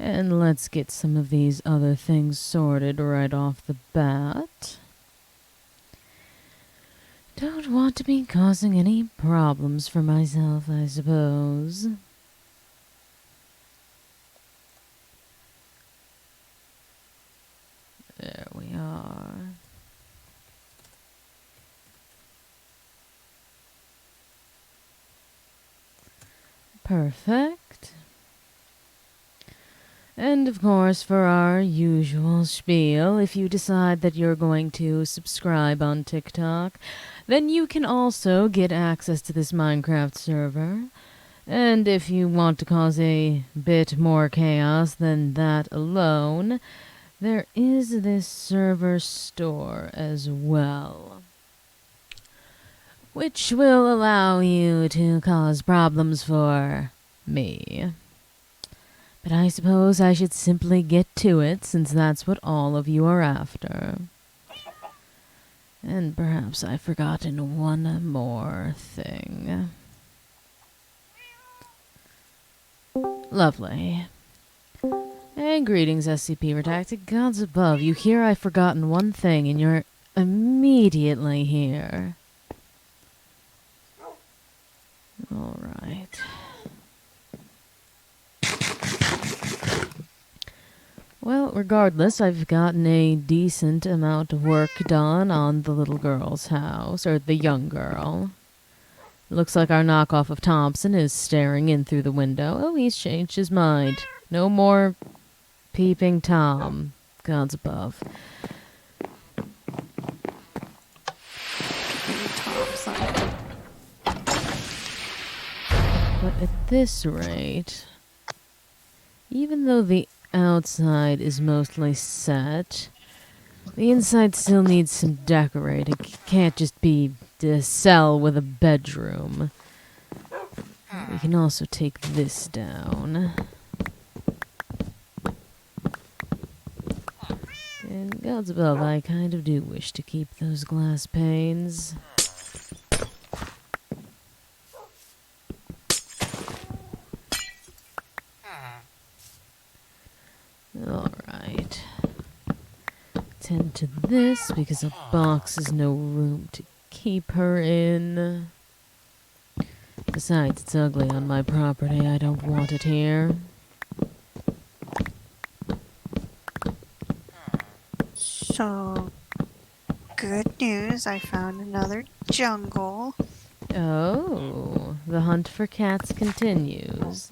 And let's get some of these other things sorted right off the bat. Don't want to be causing any problems for myself, I suppose. There we are. Perfect. And of course, for our usual spiel, if you decide that you're going to subscribe on TikTok, then you can also get access to this Minecraft server. And if you want to cause a bit more chaos than that alone, there is this server store as well, which will allow you to cause problems for me. But I suppose I should simply get to it, since that's what all of you are after. And perhaps I've forgotten one more thing. Lovely. And greetings, SCP Redacted. Gods above, you hear I've forgotten one thing, and you're immediately here. Alright. Well, regardless, I've gotten a decent amount of work done on the little girl's house, or the young girl. Looks like our knockoff of Thompson is staring in through the window. Oh, he's changed his mind. No more peeping Tom. Gods above. But at this rate, even though the outside is mostly set, the inside still needs some decorating. It can't just be a cell with a bedroom. We can also take this down. And gods above, I kind of do wish to keep those glass panes. Alright. Tend to this, because a box is no room to keep her in. Besides, it's ugly on my property. I don't want it here. So, good news, I found another jungle. Oh, the hunt for cats continues.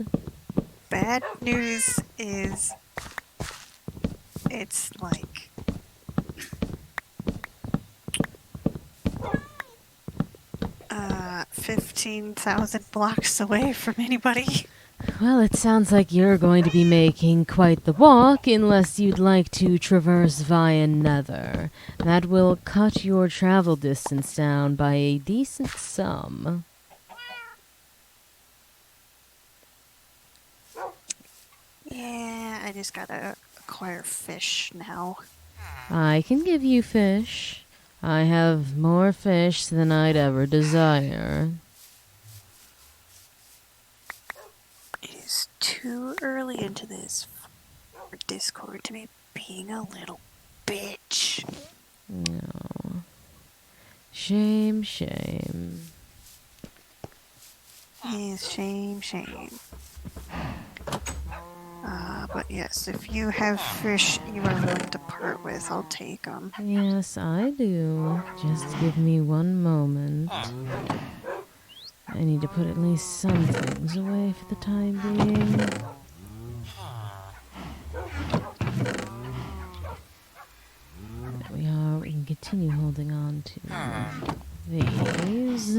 Bad news is, it's like 15,000 blocks away from anybody. Well, it sounds like you're going to be making quite the walk, unless you'd like to traverse via Nether. That will cut your travel distance down by a decent sum. Yeah, I just gotta acquire fish now. I can give you fish. I have more fish than I'd ever desire. It is too early into this for Discord to be being a little bitch. No. Shame, shame. Yes, shame, shame. But yes, if you have fish you are willing to part with, I'll take them. Yes, I do. Just give me one moment. I need to put at least some things away for the time being. There we are. We can continue holding on to these.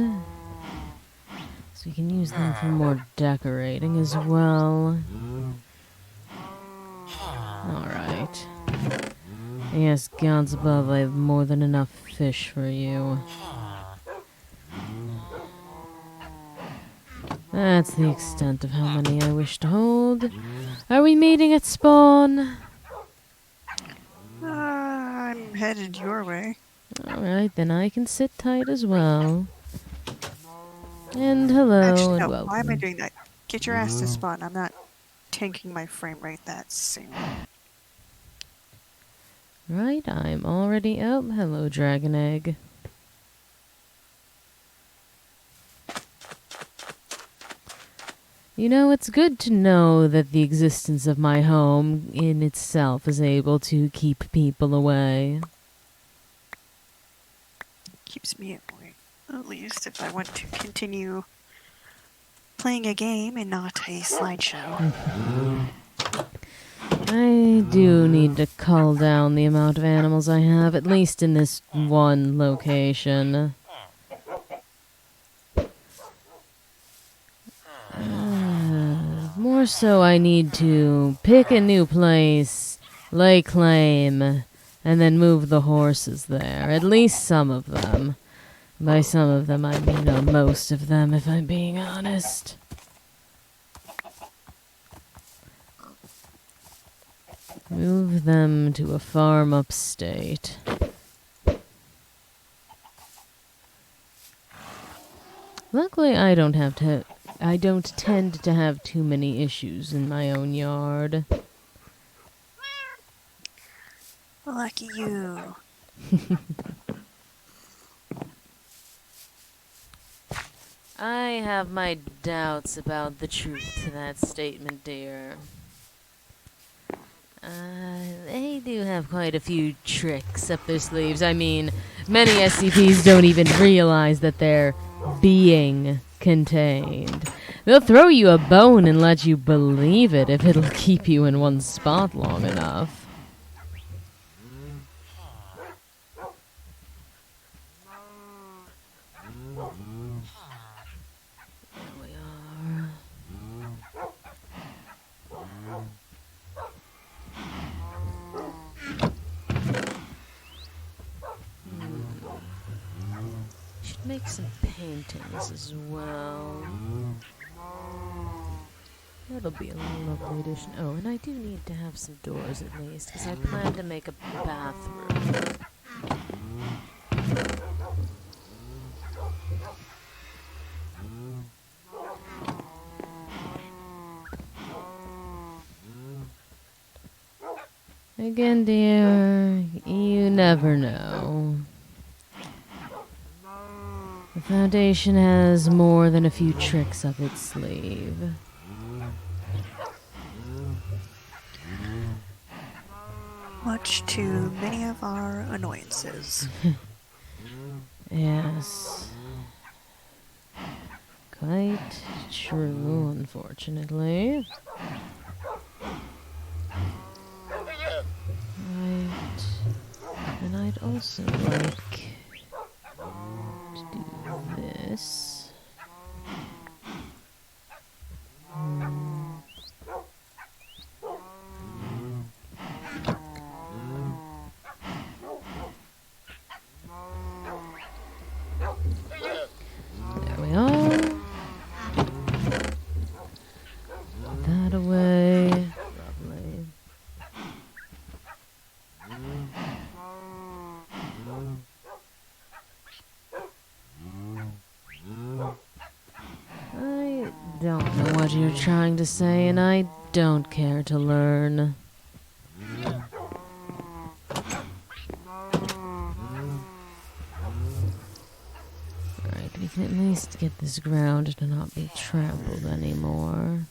So we can use them for more decorating as well. Alright. Yes, gods above, I have more than enough fish for you. That's the extent of how many I wish to hold. Are we meeting at spawn? I'm headed your way. Alright, then I can sit tight as well. And hello, Actually, and no, why am I welcome. doing that? Get your ass to spawn. I'm not tanking my frame rate that soon. Right, I'm already up. Hello, Dragon Egg. You know, it's good to know that the existence of my home in itself is able to keep people away. Keeps me awake. At least if I want to continue playing a game and not a slideshow. I do need to cull down the amount of animals I have, at least in this one location. More so, I need to pick a new place, lay claim, and then move the horses there. At least some of them. By some of them, I mean most of them, if I'm being honest. Move them to a farm upstate. Luckily, I don't tend to have too many issues in my own yard. Lucky you. I have my doubts about the truth to that statement, dear. They do have quite a few tricks up their sleeves. I mean, many SCPs don't even realize that they're being contained. They'll throw you a bone and let you believe it if it'll keep you in one spot long enough. There we are. Should make some paintings as well. That'll be a lovely addition. Oh, and I do need to have some doors at least, because I plan to make a bathroom. Again, dear, you never know. The Foundation has more than a few tricks up its sleeve. Much to many of our annoyances. Yes. Quite true, unfortunately. Right. And I'd also like to do this. There we are. Put that away. Lovely. I don't know what you're trying to say, and I don't care to learn. Alright, we can at least get this ground to not be trampled anymore.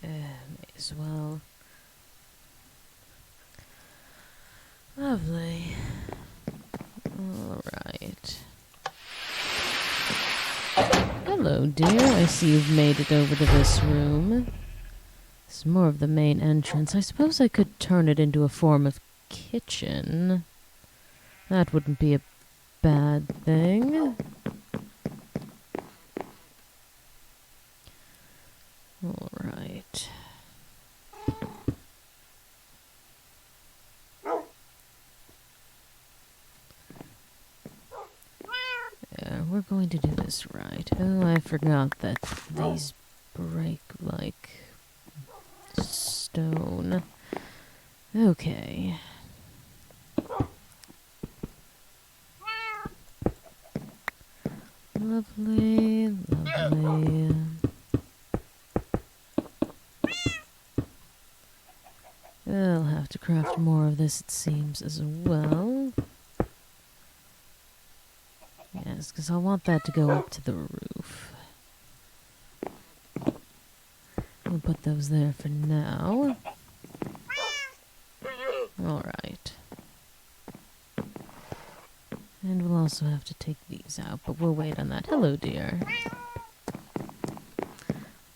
May as well. Lovely. Alright. Hello, dear. I see you've made it over to this room. This is more of the main entrance. I suppose I could turn it into a form of kitchen. That wouldn't be a bad thing. Alright. Yeah, we're going to do this right. Oh, I forgot that these break like stone. Okay. Lovely, lovely. I'll have to craft more of this, it seems, as well. Yes, because I want that to go up to the roof. We'll put those there for now. Alright. And we'll also have to take these out, but we'll wait on that. Hello, dear.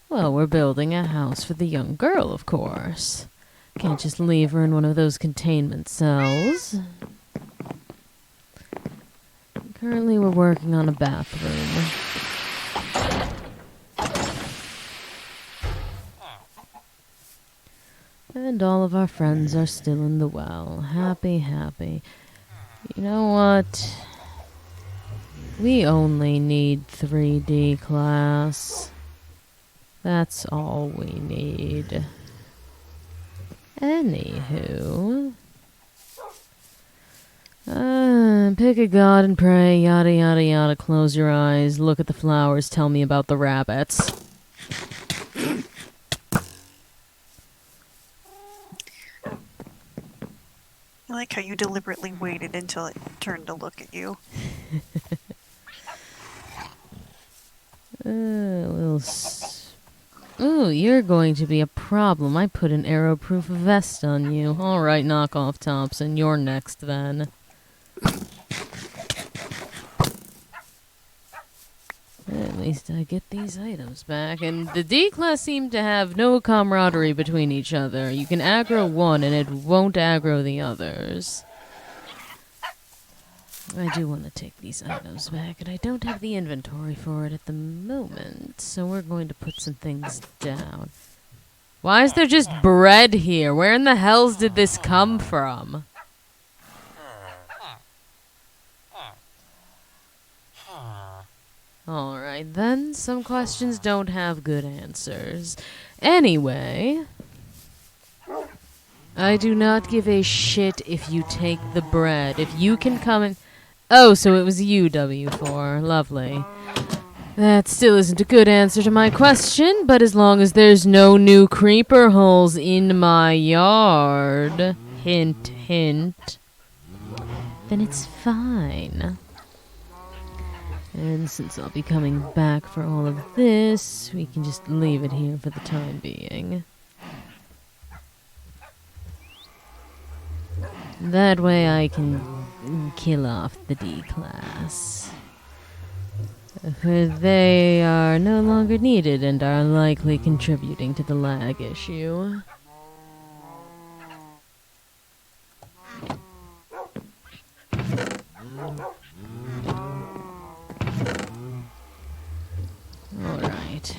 Well, we're building a house for the young girl, of course. Can't just leave her in one of those containment cells. Currently, we're working on a bathroom. And all of our friends are still in the well. Happy, happy. You know what? We only need 3D class. That's all we need. Anywho. Pick a god and pray, yada yada yada, close your eyes, look at the flowers, tell me about the rabbits. I like how you deliberately waited until it turned to look at you. Ooh, you're going to be a problem. I put an arrow-proof vest on you. Alright, knock off Thompson. You're next, then. At least I get these items back. And the D-class seem to have no camaraderie between each other. You can aggro one, and it won't aggro the others. I do want to take these items back, and I don't have the inventory for it at the moment, so we're going to put some things down. Why is there just bread here? Where in the hells did this come from? Alright then, some questions don't have good answers. Anyway, I do not give a shit if you take the bread. If you can come and... Oh, so it was you, W4. Lovely. That still isn't a good answer to my question, but as long as there's no new creeper holes in my yard, hint, hint, then it's fine. And since I'll be coming back for all of this, we can just leave it here for the time being. That way I can kill off the D-class. For they are no longer needed and are likely contributing to the lag issue. Alright.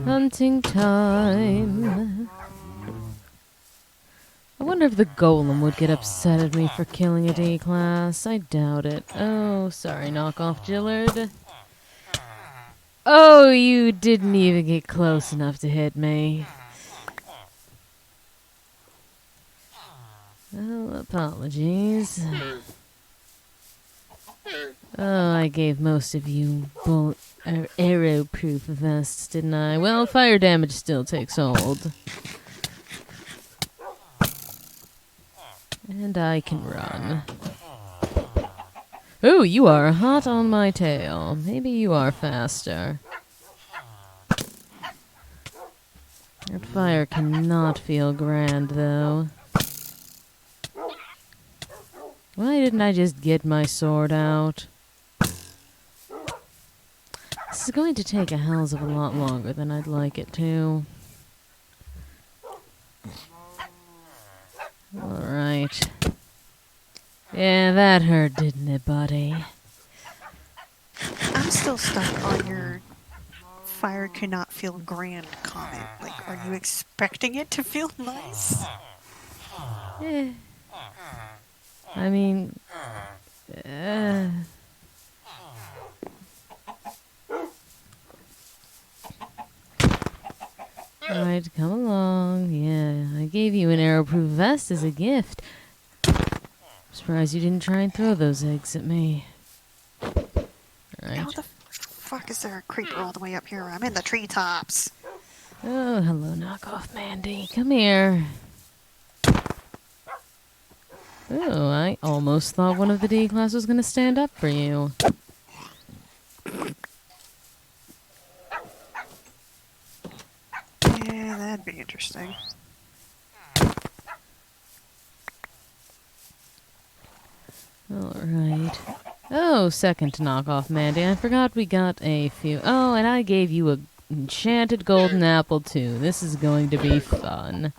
Hunting time. I wonder if the golem would get upset at me for killing a D-class. I doubt it. Oh, sorry, knockoff Jillard. Oh, you didn't even get close enough to hit me. Well, apologies. Oh, I gave most of you arrow-proof vests, didn't I? Well, fire damage still takes hold. And I can run. Ooh, you are hot on my tail. Maybe you are faster. That fire cannot feel grand, though. Why didn't I just get my sword out? This is going to take a hells of a lot longer than I'd like it to. Alright. Yeah, that hurt, didn't it, buddy? I'm still stuck on your fire cannot feel grand comment. Like, are you expecting it to feel nice? Eh. I mean... Alright, come along. Yeah, I gave you an arrow-proof vest as a gift. Surprised you didn't try and throw those eggs at me. Alright. How the fuck is there a creeper all the way up here? I'm in the treetops. Oh, hello, knockoff Mandy. Come here. Oh, I almost thought one of the D-class was going to stand up for you. Yeah, that'd be interesting. Alright. Oh, second to knock off Mandy. I forgot we got a few. Oh, and I gave you a enchanted golden apple too. This is going to be fun.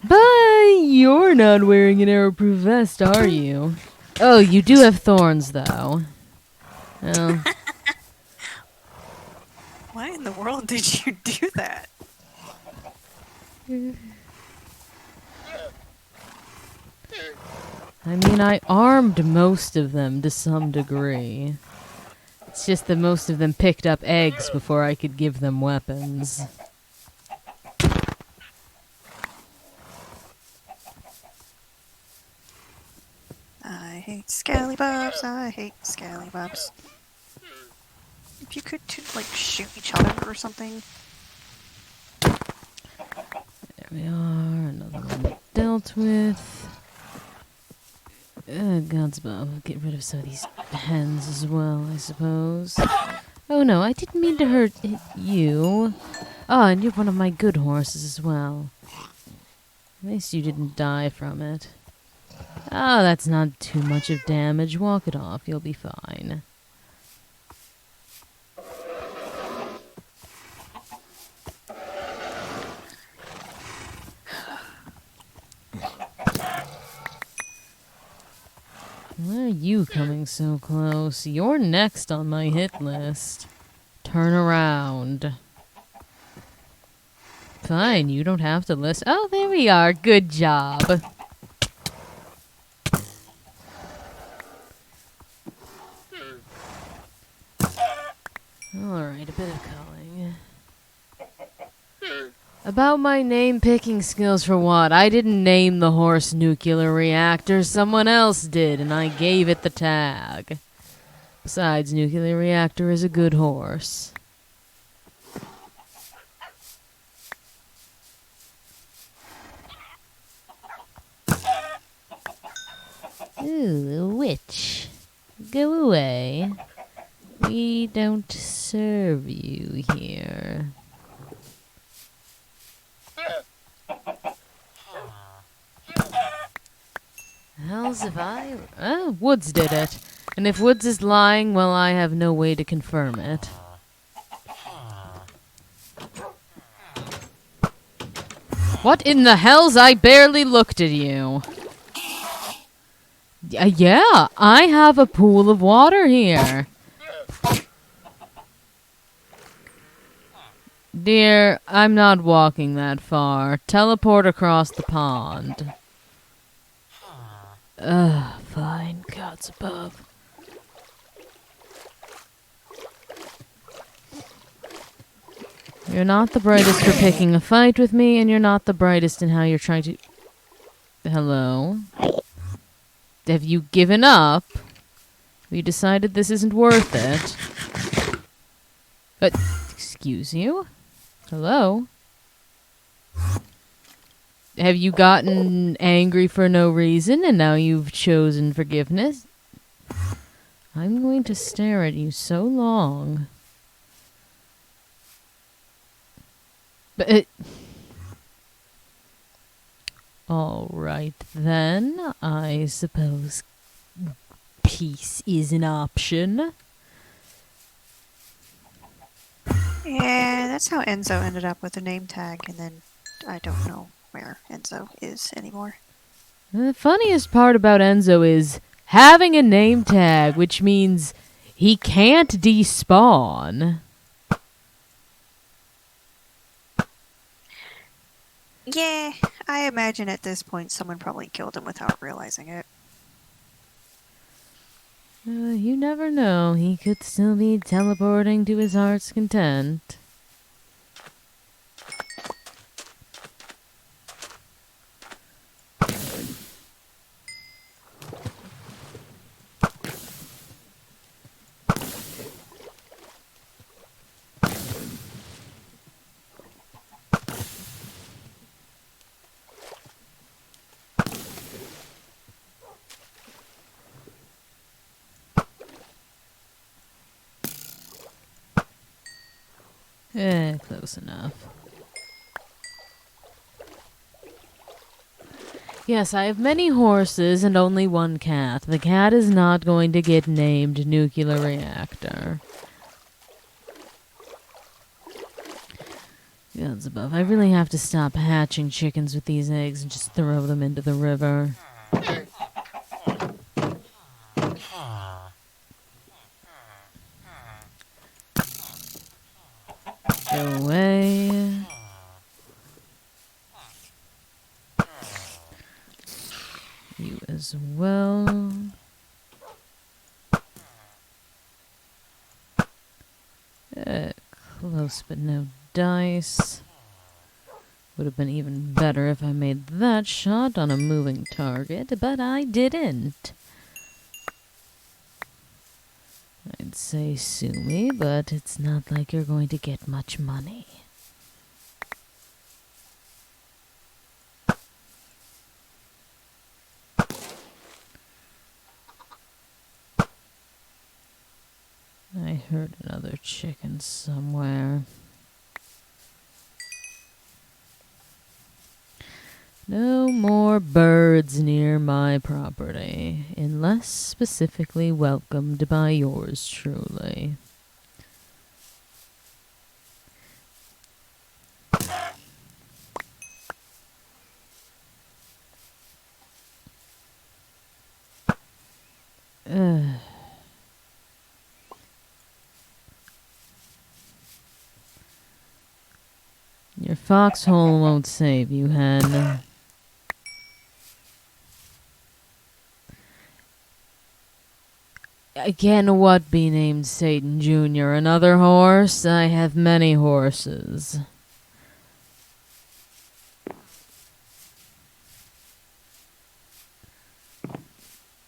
But you're not wearing an arrow-proof vest, are you? Oh, you do have thorns, though. Well. Why in the world did you do that? I mean, I armed most of them to some degree. It's just that most of them picked up eggs before I could give them weapons. I hate scallywubs. I hate scallywubs. If you could, like, shoot each other or something. There we are. Another one dealt with. God's above. Get rid of some of these hens as well, I suppose. Oh no, I didn't mean to hurt you. Oh, and you're one of my good horses as well. At least you didn't die from it. Oh, that's not too much of damage. Walk it off. You'll be fine. Why are you coming so close? You're next on my hit list. Turn around. Fine, you don't have to list. Oh, there we are. Good job. Alright, a bit of culling. About my name-picking skills for what? I didn't name the horse nuclear reactor. Someone else did, and I gave it the tag. Besides, nuclear reactor is a good horse. Ooh, a witch. Go away. We don't serve you here. Hell's if I... Oh, Woods did it. And if Woods is lying, well, I have no way to confirm it. What in the hells? I barely looked at you. Yeah, I have a pool of water here. Dear, I'm not walking that far. Teleport across the pond. Ugh, fine. God's above. You're not the brightest for picking a fight with me, and you're not the brightest in how you're trying to... Hello? Have you given up? Have you decided this isn't worth it? But, excuse you? Hello? Have you gotten angry for no reason, and now you've chosen forgiveness? I'm going to stare at you so long. But all right, then. I suppose peace is an option. Yeah, that's how Enzo ended up with a name tag, and then I don't know where Enzo is anymore. The funniest part about Enzo is having a name tag, which means he can't despawn. Yeah, I imagine at this point someone probably killed him without realizing it. You never know. He could still be teleporting to his heart's content. Close enough. Yes, I have many horses and only one cat. The cat is not going to get named Nuclear Reactor. Gods above, I really have to stop hatching chickens with these eggs and just throw them into the river. Go away. You as well. Close but no dice. Would have been even better if I made that shot on a moving target, but I didn't. I'd say sue me, but it's not like you're going to get much money. I heard another chicken somewhere. No more birds near my property, unless specifically welcomed by yours truly. Your foxhole won't save you, hen. Again, what be named Satan Jr.? Another horse? I have many horses.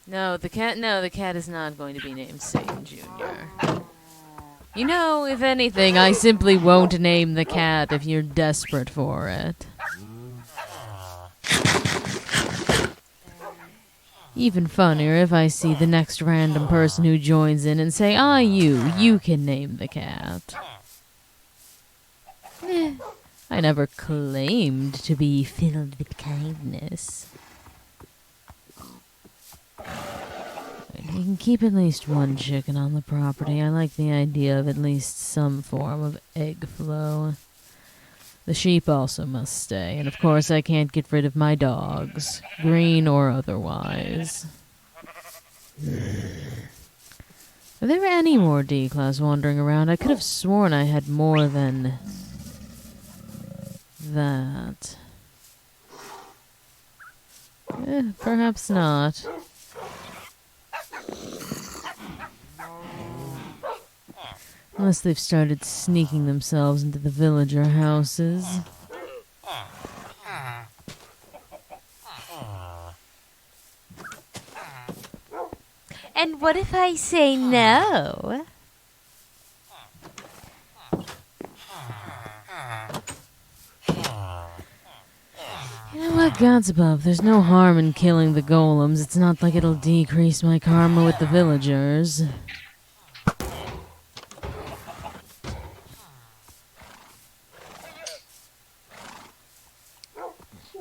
No, the cat is not going to be named Satan Jr. You know, if anything, I simply won't name the cat if you're desperate for it. Even funnier if I see the next random person who joins in and say, "Ah, you can name the cat." I never claimed to be filled with kindness. We can keep at least one chicken on the property. I like the idea of at least some form of egg flow. The sheep also must stay, and of course I can't get rid of my dogs, green or otherwise. Are there any more D-Class wandering around? I could have sworn I had more than that. Perhaps not. Unless they've started sneaking themselves into the villager houses. And what if I say no? You know what, gods above, there's no harm in killing the golems. It's not like it'll decrease my karma with the villagers.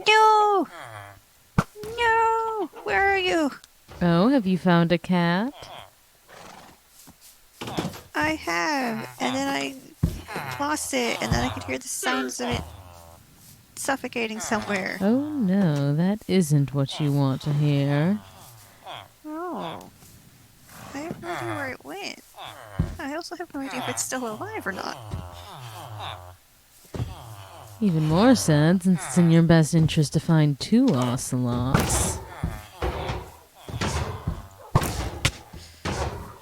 No! No! Where are you? Oh, have you found a cat? I have, and then I lost it, and then I could hear the sounds of it suffocating somewhere. Oh no, that isn't what you want to hear. Oh. I have no idea where it went. I also have no idea if it's still alive or not. Even more sad, since it's in your best interest to find 2 ocelots.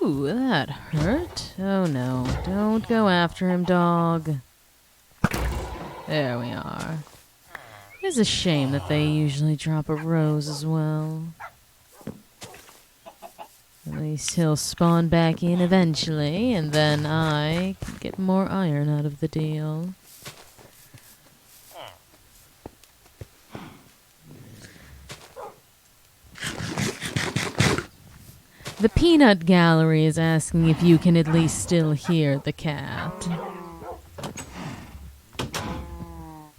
Ooh, that hurt. Oh no, don't go after him, dog. There we are. It's a shame that they usually drop a rose as well. At least he'll spawn back in eventually, and then I can get more iron out of the deal. The Peanut Gallery is asking if you can at least still hear the cat.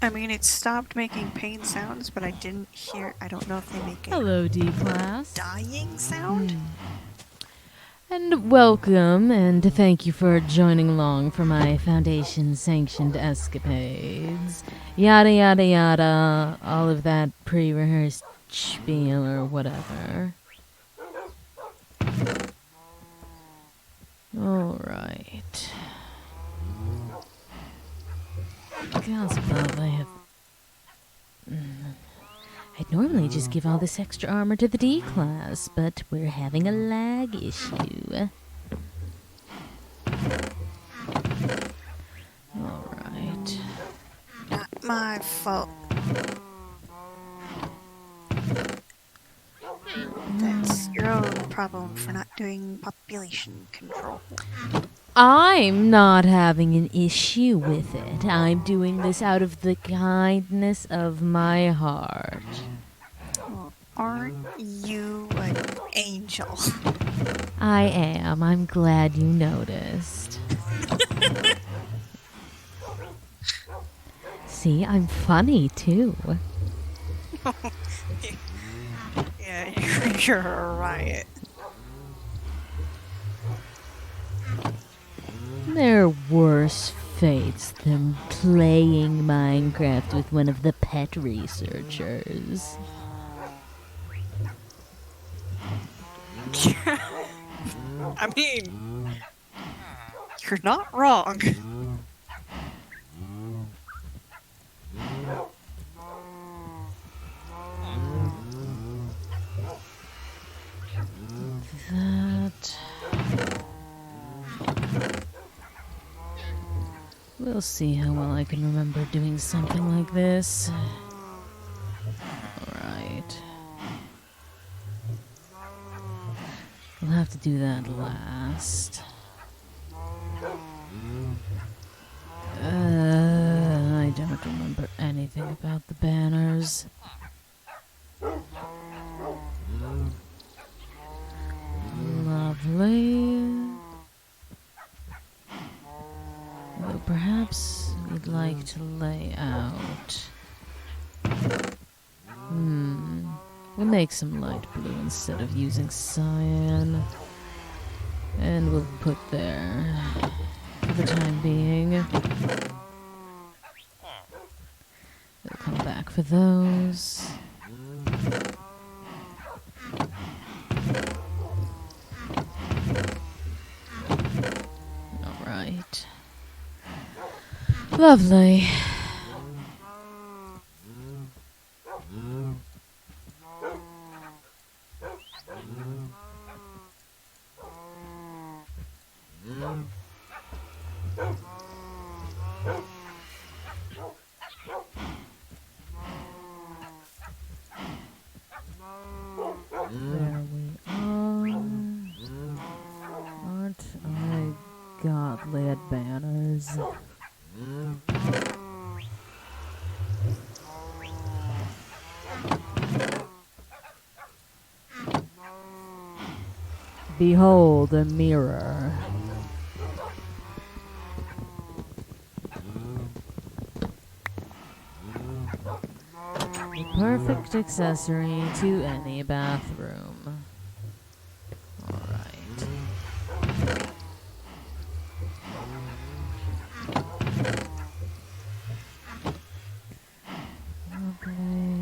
I mean, it stopped making pain sounds, but I didn't hear. I don't know if they make a Hello, D-Class. dying sound. And welcome, and thank you for joining along for my Foundation-sanctioned escapades. Yada yada yada, all of that pre-rehearsed spiel or whatever. Alright. Gossip, I have... I'd normally just give all this extra armor to the D-Class, but we're having a lag issue. Alright. Not my fault. That's your own problem for not doing population control. I'm not having an issue with it. I'm doing this out of the kindness of my heart. Well, aren't you an angel? I am. I'm glad you noticed. See, I'm funny too. Yeah, you're a riot. There are worse fates than playing Minecraft with one of the pet researchers. I mean, you're not wrong. That... We'll see how well I can remember doing something like this. Alright. We'll have to do that last. I don't remember anything about the banners. Lovely. Though perhaps we'd like to lay out. We'll make some light blue instead of using cyan. And we'll put there for the time being. We'll come back for those. Alright. Lovely. There we are. Aren't I godly at banners? Behold a mirror. The perfect accessory to any bathroom. Alright. Okay.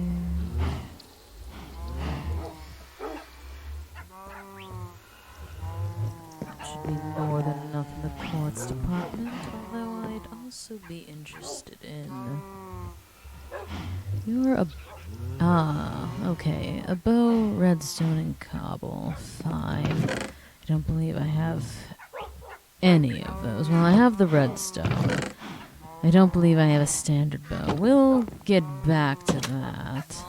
Should be more than enough in the quartz department, although I'd also be interested in... You're a... okay. A bow, redstone, and cobble. Fine. I don't believe I have any of those. Well, I have the redstone. I don't believe I have a standard bow. We'll get back to that.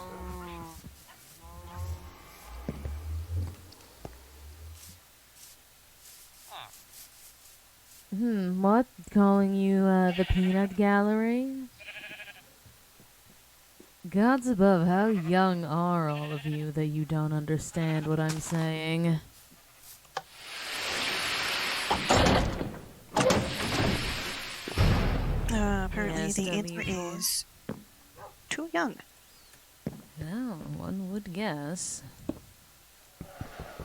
What? Calling you, the peanut gallery? Gods above, how young are all of you that you don't understand what I'm saying? Apparently Yes, the answer W4. is too young. Well, one would guess.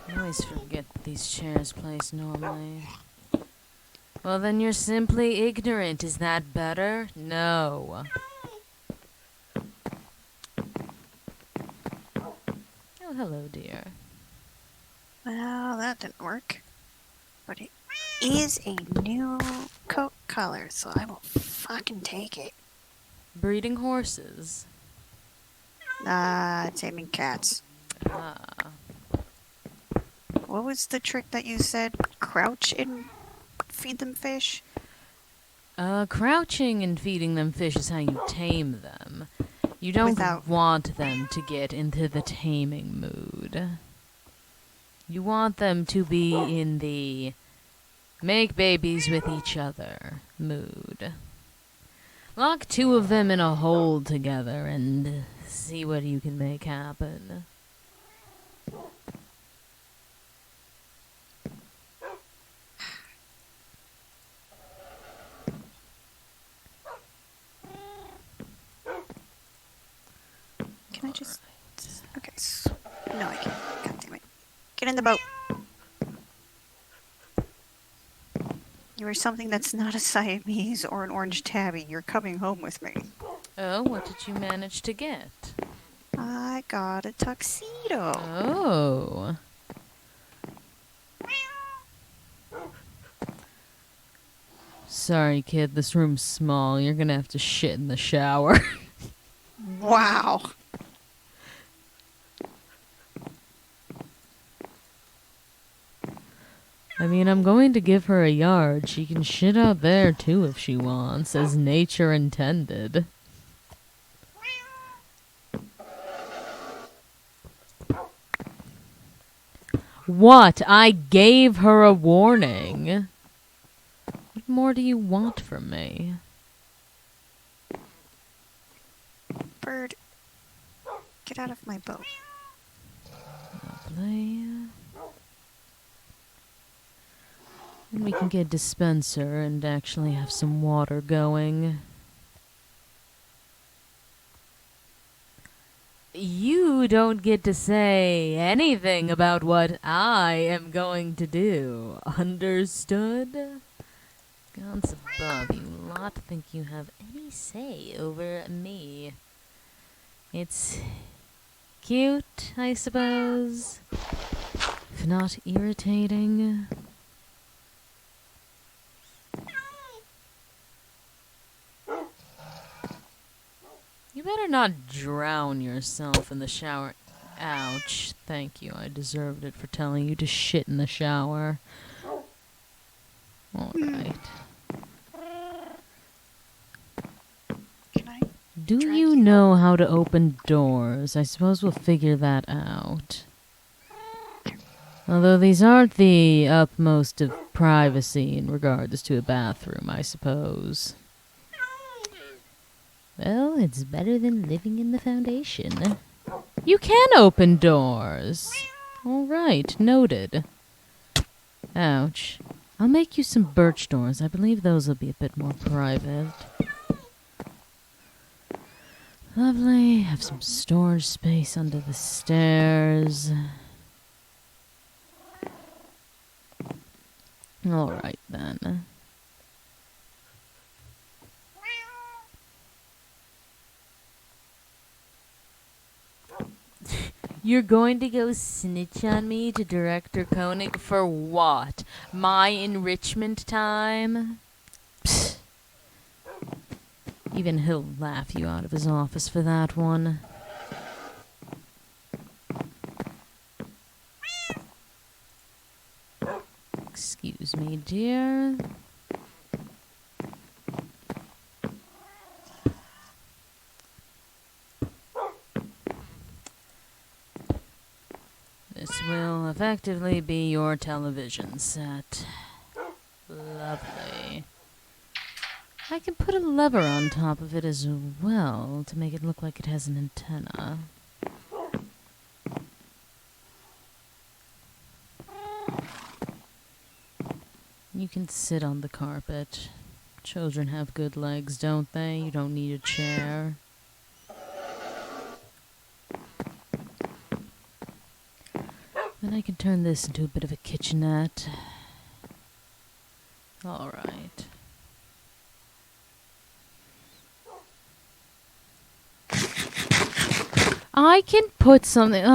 I always forget these chairs placed normally. Well, then you're simply ignorant. Is that better? No. Oh, hello, dear. Well, that didn't work. But it is a new coat color, so I will fucking take it. Breeding horses. Taming cats. Ah. What was the trick that you said? Crouch and feed them fish? Crouching and feeding them fish is how you tame them. You don't want them to get into the taming mood. You want them to be in the make babies with each other mood. Lock two of them in a hole together and see what you can make happen. Can I just... Okay. No, I can't. God damn it. Get in the boat. You are something that's not a Siamese or an orange tabby. You're coming home with me. Oh, what did you manage to get? I got a tuxedo. Oh. Sorry, kid, this room's small. You're gonna have to shit in the shower. Wow. I mean, I'm going to give her a yard. She can shit out there, too, if she wants, as nature intended. What? I gave her a warning. What more do you want from me? Bird, get out of my boat. Lovely. And we can get a dispenser and actually have some water going. You don't get to say anything about what I am going to do. Understood? Gods above, you lot think you have any say over me. It's cute, I suppose. If not irritating. You better not drown yourself in the shower. Ouch. Thank you. I deserved it for telling you to shit in the shower. Alright. Can I? Do you know how to open doors? I suppose we'll figure that out. Although these aren't the utmost of privacy in regards to a bathroom, I suppose. Well, it's better than living in the Foundation. You can open doors. All right, noted. Ouch. I'll make you some birch doors. I believe those will be a bit more private. Lovely. Have some storage space under the stairs. All right, then. You're going to go snitch on me to Director Koenig for what? My enrichment time? Psst. Even he'll laugh you out of his office for that one. Excuse me, dear. This will effectively be your television set. Lovely. I can put a lever on top of it as well to make it look like it has an antenna. You can sit on the carpet. Children have good legs, don't they? You don't need a chair. I can turn this into a bit of a kitchenette. Alright. I can put something...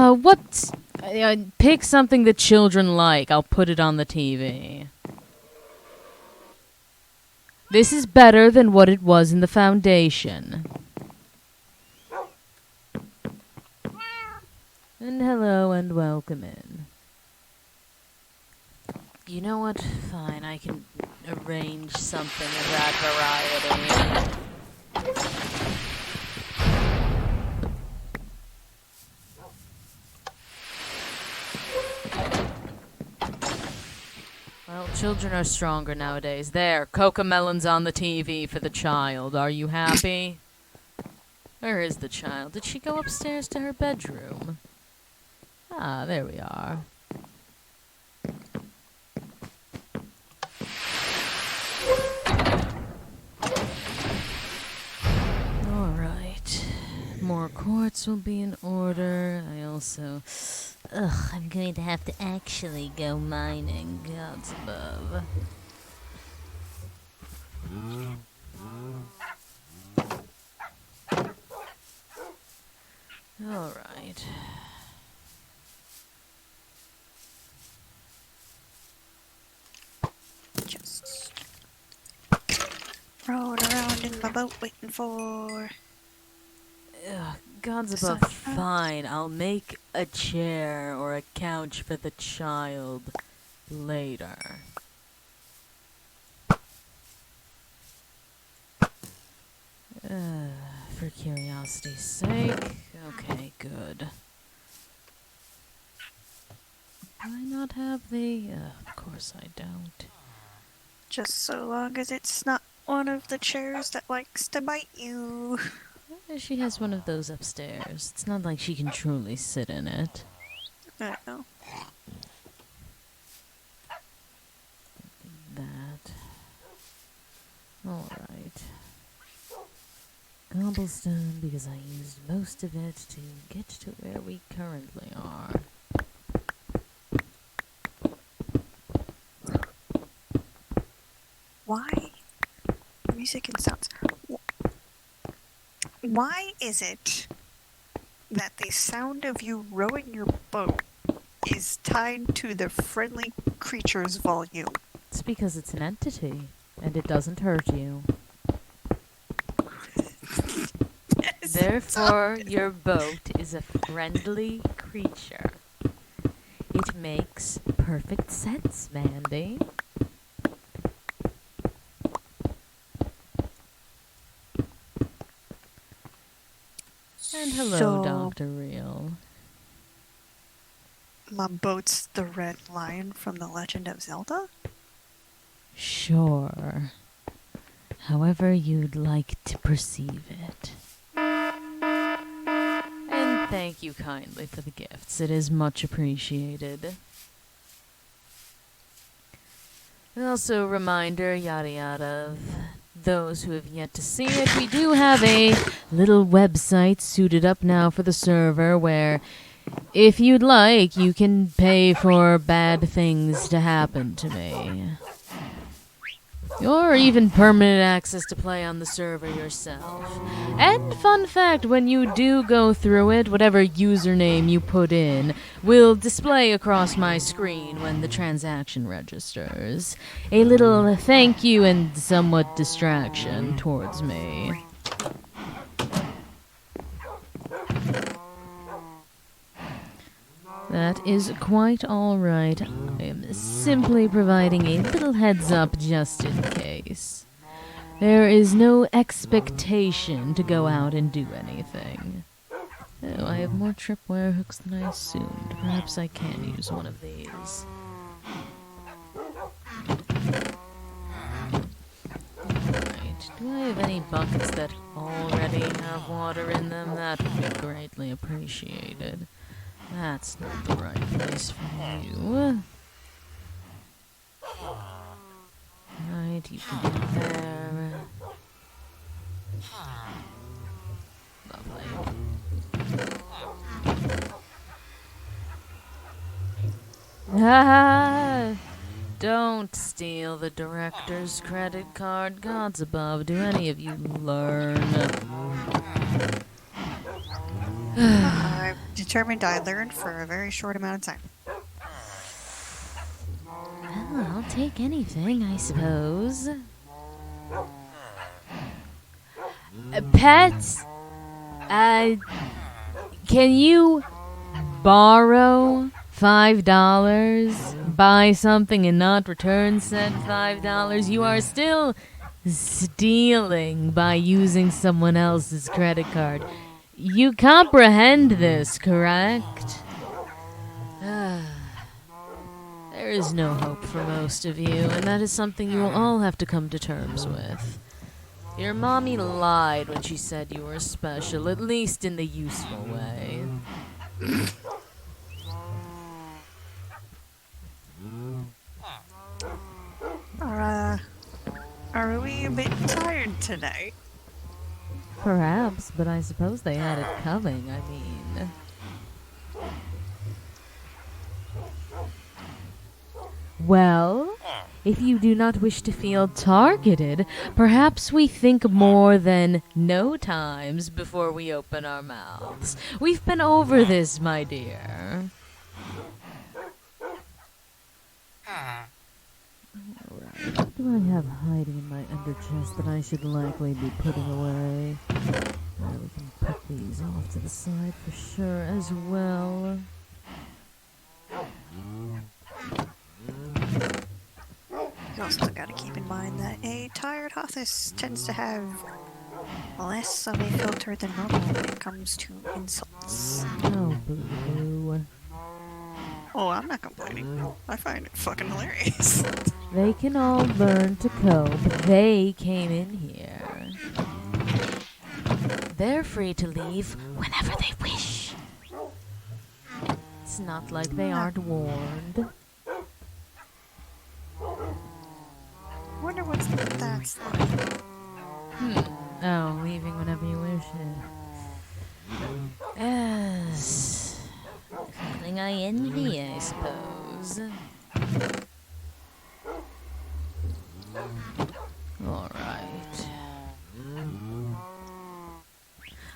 pick something that children like. I'll put it on the TV. This is better than what it was in the Foundation. And hello and welcome in. You know what? Fine, I can arrange something of that variety. Well, children are stronger nowadays. There, Cocomelon's on the TV for the child. Are you happy? Where is the child? Did she go upstairs to her bedroom? Ah, there we are. Alright. More quartz will be in order. I also... I'm going to have to actually go mining. Gods above. Alright. Just rode around in my boat waiting for... Gods above, fine. I'll make a chair or a couch for the child later. For curiosity's sake. Okay, good. Do I not have the... of course I don't. Just so long as it's not one of the chairs that likes to bite you. She has one of those upstairs. It's not like she can truly sit in it. I know. That. Alright. Cobblestone, because I used most of it to get to where we currently are. Why? Music and sounds. Why is it that the sound of you rowing your boat is tied to the friendly creature's volume? It's because it's an entity, and it doesn't hurt you. Therefore, your boat is a friendly creature. It makes perfect sense, Mandy. And hello, So, Dr. Real. My boat's the red lion from The Legend of Zelda? Sure. However you'd like to perceive it. And thank you kindly for the gifts. It is much appreciated. Also, reminder, yada yada, of those who have yet to see it. We do have a little website suited up now for the server where, if you'd like, you can pay for bad things to happen to me. Or even permanent access to play on the server yourself. And fun fact, when you do go through it, whatever username you put in will display across my screen when the transaction registers. A little thank you and somewhat distraction towards me. That is quite alright. I am simply providing a little heads up just in case. There is no expectation to go out and do anything. Oh, I have more tripwire hooks than I assumed. Perhaps I can use one of these. Alright, do I have any buckets that already have water in them? That would be greatly appreciated. That's not the right place for you. Right, you can get there. Lovely. Ah, don't steal the director's credit card. Gods above, do any of you learn? I'm determined I learned for a very short amount of time. Well, I'll take anything, I suppose. Pets, can you borrow $5, buy something and not return said $5? You are still stealing by using someone else's credit card. You comprehend this, correct? There is no hope for most of you, and that is something you will all have to come to terms with. Your mommy lied when she said you were special, at least in the useful way. Are we a bit tired tonight? Perhaps, but I suppose they had it coming, I mean. Well, if you do not wish to feel targeted, perhaps we think more than no times before we open our mouths. We've been over this, my dear. Alright, what do I have hiding in my underchest that I should likely be putting away? Well, we can put these off to the side for sure as well. You also gotta keep in mind that a tired Hothus tends to have less of a filter than normal when it comes to insults. Oh, boo-boo. Oh, I'm not complaining. I find it fucking hilarious. They can all learn to cope. They came in here. They're free to leave whenever they wish. It's not like they aren't warned. Wonder what's that's like. Oh, leaving whenever you wish. Yes. Something I envy, I suppose. Alright.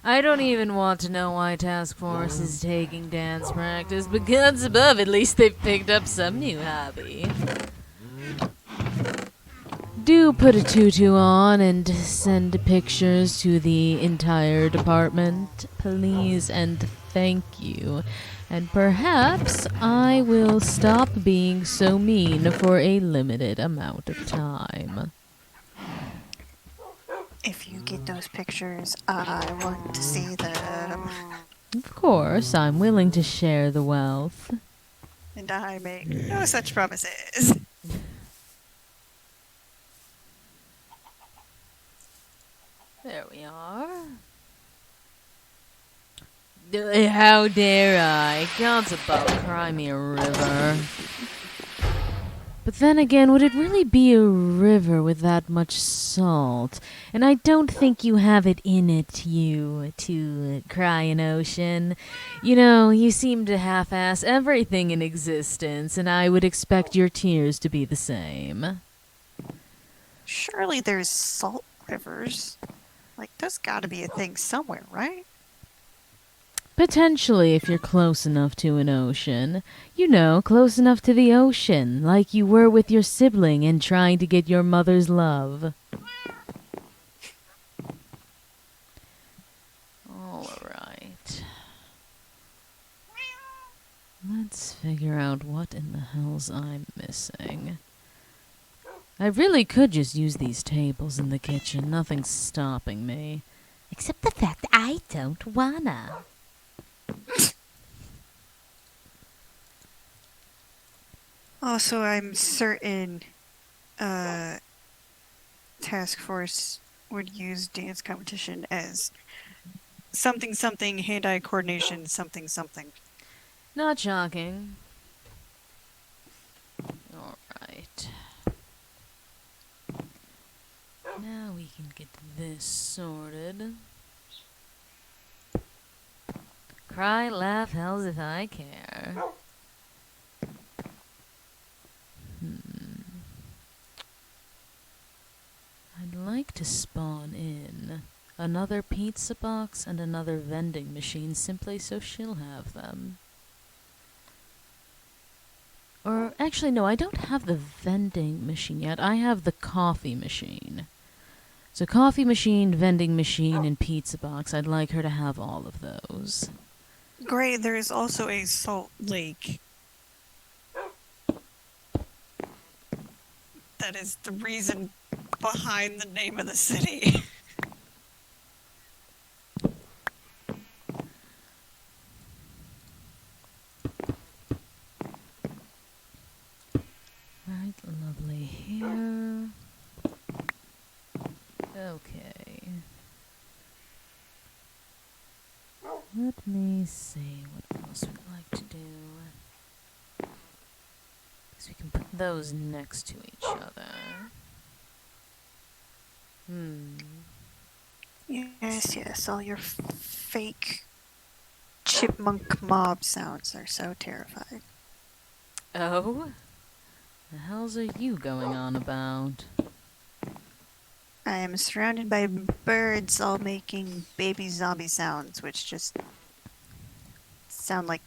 I don't even want to know why Task Force is taking dance practice, but gods above, at least they've picked up some new hobby. Do put a tutu on and send pictures to the entire department, please, and thank you. And perhaps I will stop being so mean for a limited amount of time. If you get those pictures, I want to see them. Of course, I'm willing to share the wealth. And I make no such promises. There we are. How dare I? Gods above, cry me a river. But then again, would it really be a river with that much salt? And I don't think you have it in it, you, to cry an ocean. You know, you seem to half-ass everything in existence, and I would expect your tears to be the same. Surely there's salt rivers. Like, there's gotta be a thing somewhere, right? Potentially, if you're close enough to an ocean. You know, close enough to the ocean, like you were with your sibling and trying to get your mother's love. Alright. Let's figure out what in the hell's I'm missing. I really could just use these tables in the kitchen. Nothing's stopping me. Except the fact I don't wanna. Also, I'm certain Task Force would use dance competition as something something hand-eye coordination something something. Not shocking. Alright. Now we can get this sorted. Cry, laugh, hells if I care. like to spawn in another pizza box and another vending machine simply so she'll have them. Or, actually, no, I don't have the vending machine yet. I have the coffee machine. So coffee machine, vending machine, and pizza box. I'd like her to have all of those. Great, there is also a salt lake. That is the reason behind the name of the city. Alright, lovely here. Okay. Let me see what else we'd like to do. Because we can put those next to each other. Yes, all your fake chipmunk mob sounds are so terrifying. Oh? The hells are you going on about? I am surrounded by birds all making baby zombie sounds, which just sound like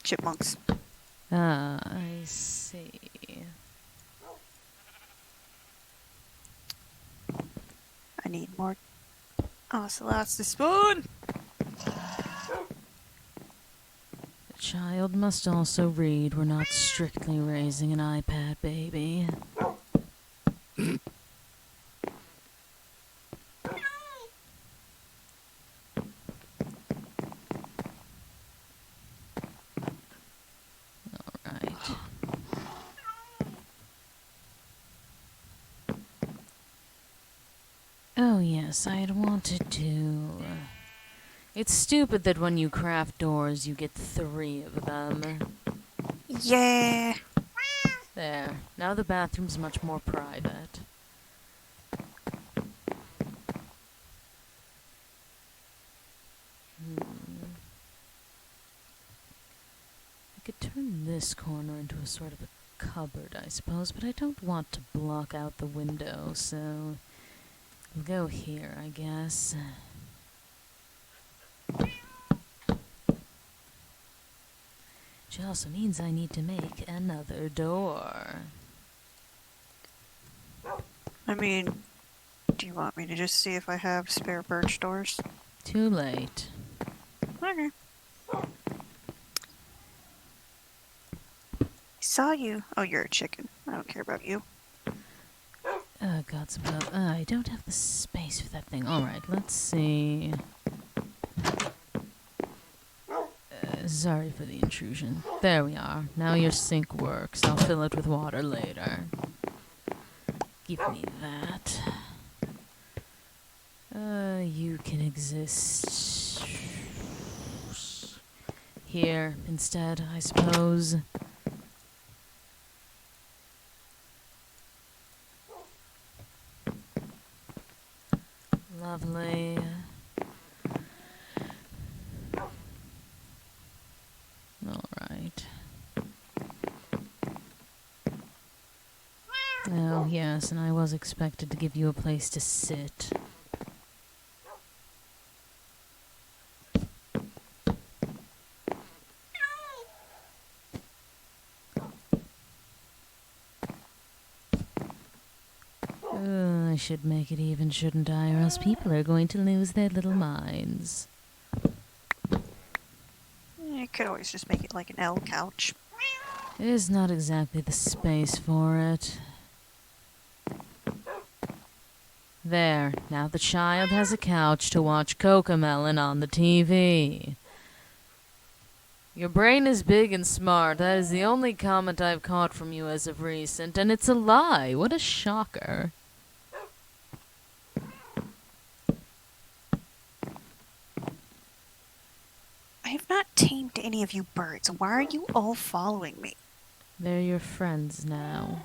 chipmunks. Ah, I see. I need more ocelots to spawn! The child must also read. We're not strictly raising an iPad baby. Alright. Oh yes, I had wanted to... It's stupid that when you craft doors, you get 3 of them. Yeah! There. Now the bathroom's much more private. I could turn this corner into a sort of a cupboard, I suppose, but I don't want to block out the window, so... We'll go here, I guess. Which also means I need to make another door. I mean, do you want me to just see if I have spare birch doors? Too late. Okay. Saw you. Oh, you're a chicken. I don't care about you. Oh, God's above. I don't have the space for that thing. Alright, let's see. Sorry for the intrusion. There we are. Now your sink works. I'll fill it with water later. Give me that. You can exist here instead, I suppose. Lovely. Alright. Oh, yes, and I was expected to give you a place to sit. I should make it even, shouldn't I? Or else people are going to lose their little minds. You could always just make it like an L couch. It is not exactly the space for it. There, now the child has a couch to watch Cocomelon on the TV. Your brain is big and smart. That is the only comment I've caught from you as of recent, and it's a lie. What a shocker. I have not tamed any of you birds. Why are you all following me? They're your friends now.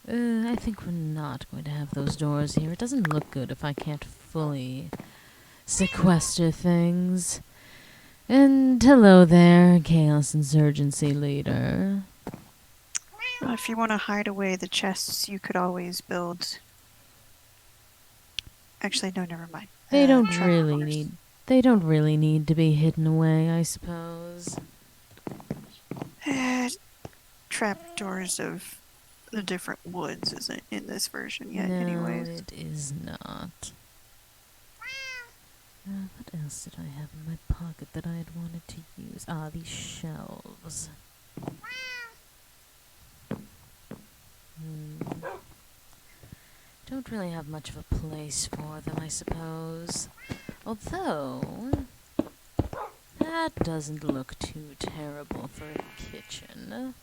I think we're not going to have those doors here. It doesn't look good if I can't fully sequester things. And hello there, Chaos Insurgency Leader. Well, if you want to hide away the chests, you could always build Actually, no, never mind. They don't Trapdoors. really need to be hidden away, I suppose. Trapdoors of the different woods isn't in this version yet, No, anyways. it is not. What else did I have in my pocket that I had wanted to use? Ah, these shelves. Don't really have much of a place for them, I suppose. Although, that doesn't look too terrible for a kitchen.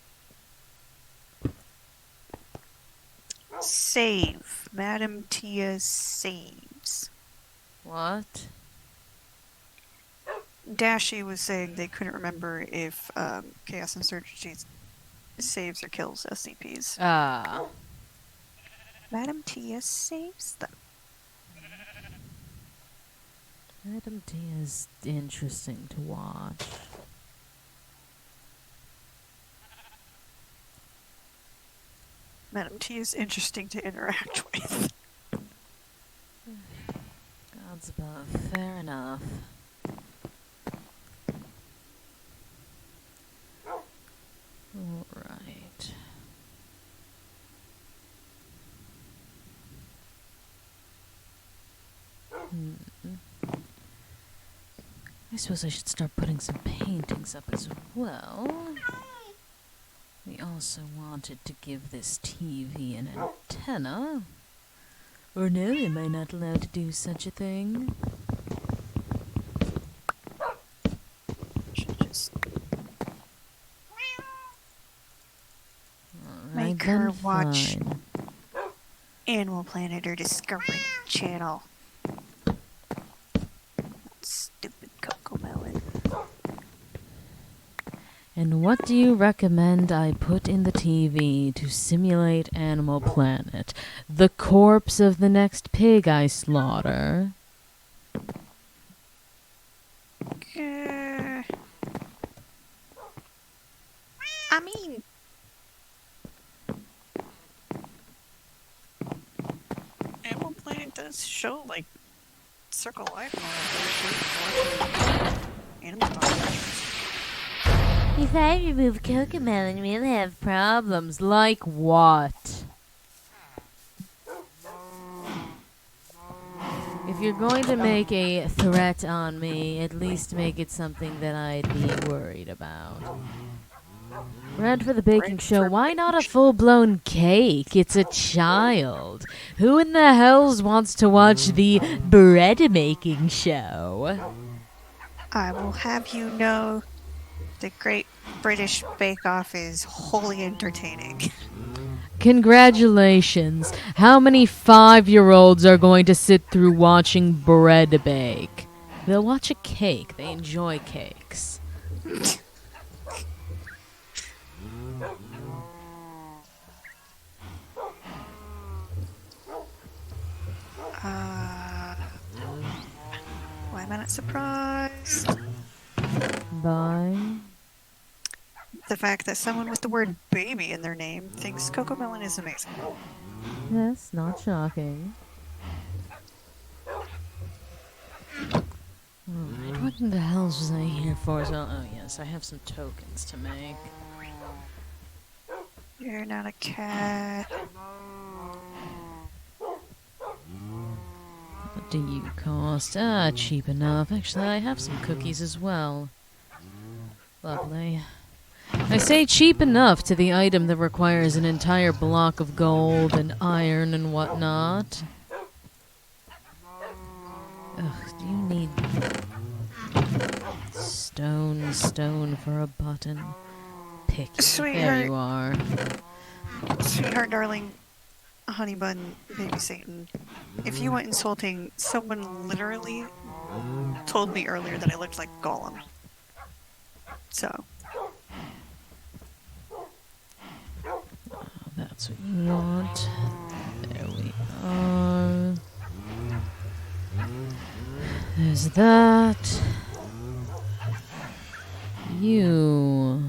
Save. Madam Tia saves. What? Dashi was saying they couldn't remember if Chaos Insurgency saves or kills SCPs. Ah. Madam Tia saves them. Madam T is interesting to watch. Madam T is interesting to interact with. Gods above. Fair enough. Alright. I suppose I should start putting some paintings up as well. We also wanted to give this TV an antenna. Or no, am I not allowed to do such a thing? Should just Alright, make her then watch fine. Animal Planet or Discovery Channel. Stupid Cocomelon. And what do you recommend I put in the TV to simulate Animal Planet? The corpse of the next pig I slaughter? I mean, Animal Planet does show like circle life and all that animal populations. If I remove Cocomelon, we'll have problems. Like what? If you're going to make a threat on me, at least make it something that I'd be worried about. Bread for the baking show. Why not a full-blown cake? It's a child. Who in the hells wants to watch the bread-making show? I will have you know the Great British Bake Off is wholly entertaining. Congratulations. How many 5-year-olds are going to sit through watching bread bake? They'll watch a cake. They enjoy cakes. Why am I not surprised? Bye. The fact that someone with the word baby in their name thinks Cocomelon is amazing. Yes, not shocking. Alright, what in the hell was I here for as well? Oh yes, I have some tokens to make. You're not a cat. What do you cost? Ah, cheap enough. Actually, I have some cookies as well. Lovely. I say cheap enough to the item that requires an entire block of gold and iron and whatnot. Ugh, do you need stone for a button? Picky. Sweetheart. There you are. Sweetheart, darling, honey bun, baby Satan. If you want insulting, someone literally told me earlier that I looked like Gollum. So. That's what you want. There we are. There's that. You.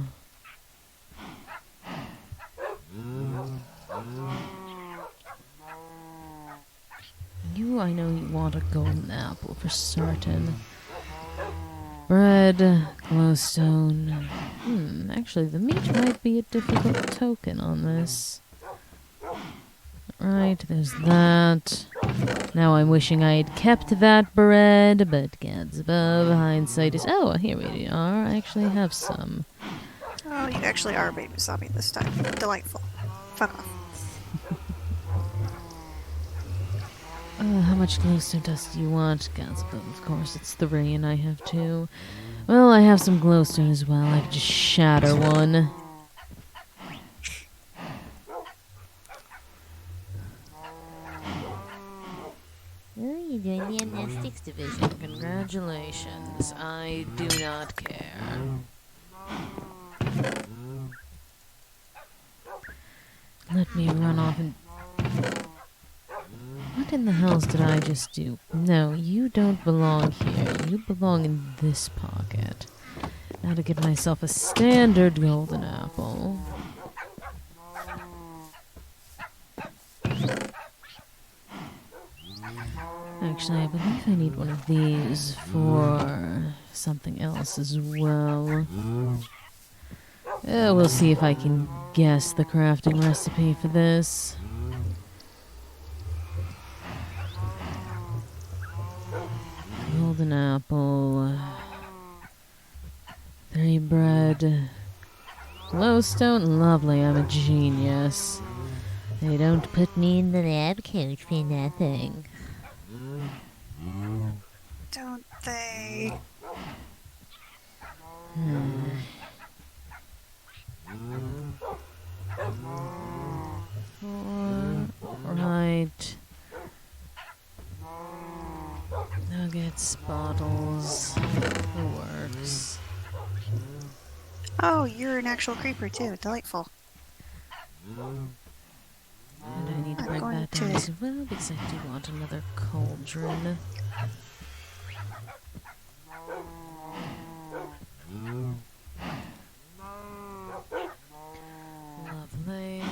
You, I know you want apple for certain. Bread, glowstone. Actually, the meat might be a difficult token on this. Right, there's that. Now I'm wishing I had kept that bread, but gods above, hindsight is... Oh, here we are. I actually have some. Oh, you actually are a baby zombie this time. Delightful. Fuck off. How much glowstone dust do you want? Gods above, of course, it's 3 and I have 2. Well, I have some glowstone as well. I could just shatter one. Oh, you're doing the gymnastics division. Congratulations. I do not care. Let me run off and... What in the hells did I just do? No, you don't belong here. You belong in this pocket. Now to get myself a standard golden apple. Actually, I believe I need one of these for something else as well. We'll see if I can guess the crafting recipe for this. Golden apple. 3 bread. Glowstone. Lovely, I'm a genius. They don't put me in the lab coat for nothing. Don't they? Right. Nuggets, bottles, the works. Oh, you're an actual creeper too. Delightful. And I need to I'm bring going that down to- as well because I do want another cauldron. Lovely.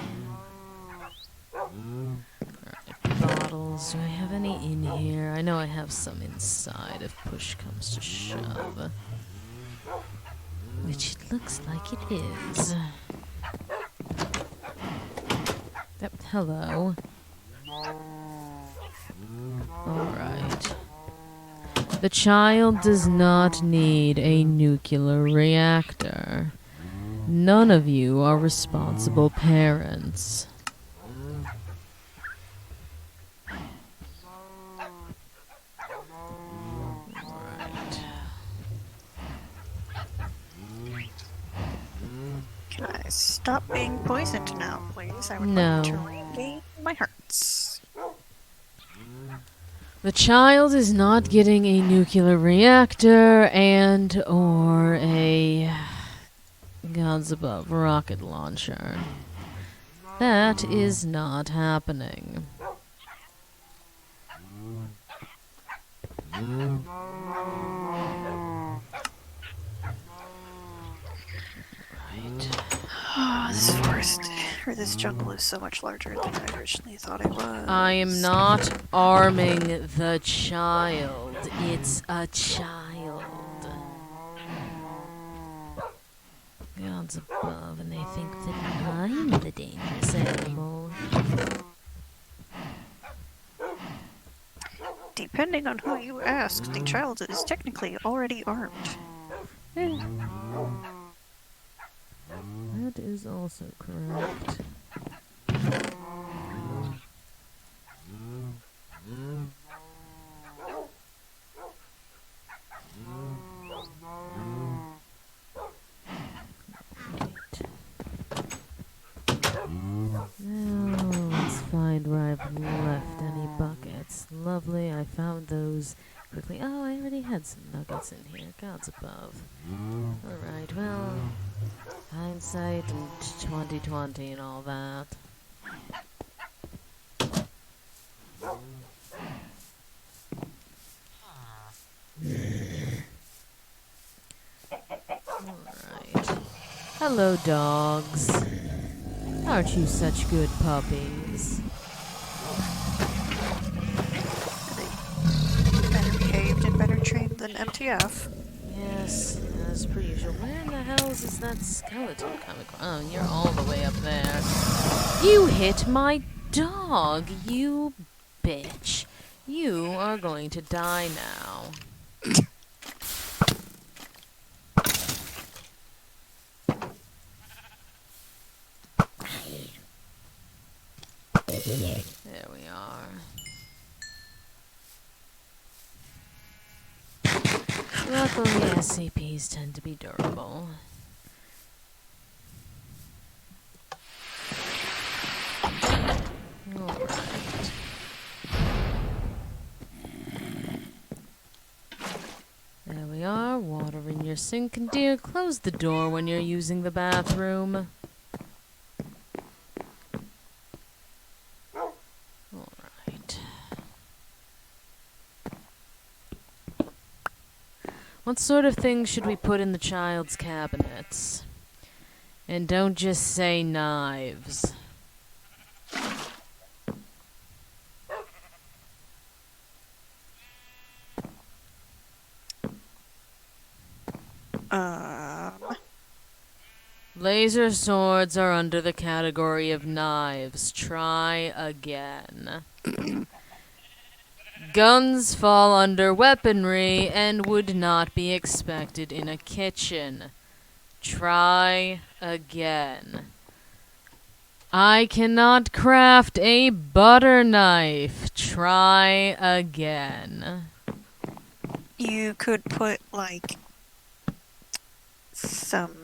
Alright, bottles. Do I have any in here? I know I have some inside if push comes to shove. Which it looks like it is. Yep, hello. Alright. The child does not need a nuclear reactor. None of you are responsible parents. Alright. Can I stop being poisoned now, please? I would No. like to regain my hearts. The child is not getting a nuclear reactor and or a gods above rocket launcher. That is not happening. Right. Oh, this forest, or this jungle is so much larger than I originally thought it was. I am not arming the child. It's a child. Gods above, and they think that I'm the dangerous animal. Depending on who you ask, the child is technically already armed. That is also correct. Now, let's find where I've left any buckets. Lovely, I found those quickly. Oh, I already had some nuggets in here. Gods above. Alright, well, hindsight and 2020 and all that. Alright. Hello, dogs. Aren't you such good puppies? Better behave. an MTF. Yes, as per usual. Where in the hell is that skeleton coming from? Oh, you're all the way up there. You hit my dog, you bitch. You are going to die now. There we are. Luckily, SCPs tend to be durable. Alright. There we are. Water in your sink. And dear, close the door when you're using the bathroom. Alright. What sort of things should we put in the child's cabinets? And don't just say knives. Laser swords are under the category of knives. Try again. Guns fall under weaponry and would not be expected in a kitchen. Try again. I cannot craft a butter knife. Try again. You could put, like, some...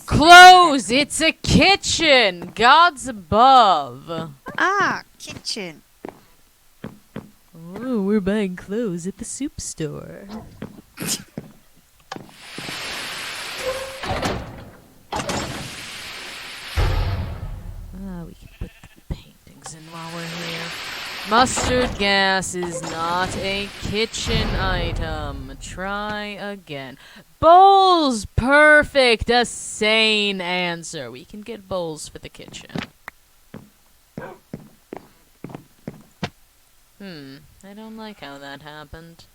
Close! It's a kitchen! Gods above! Ah, kitchen. Oh, we're buying clothes at the soup store. We can put the paintings in while we're here. Mustard gas is not a kitchen item. Try again. Bowls! Perfect! A sane answer. We can get bowls for the kitchen. I don't like how that happened.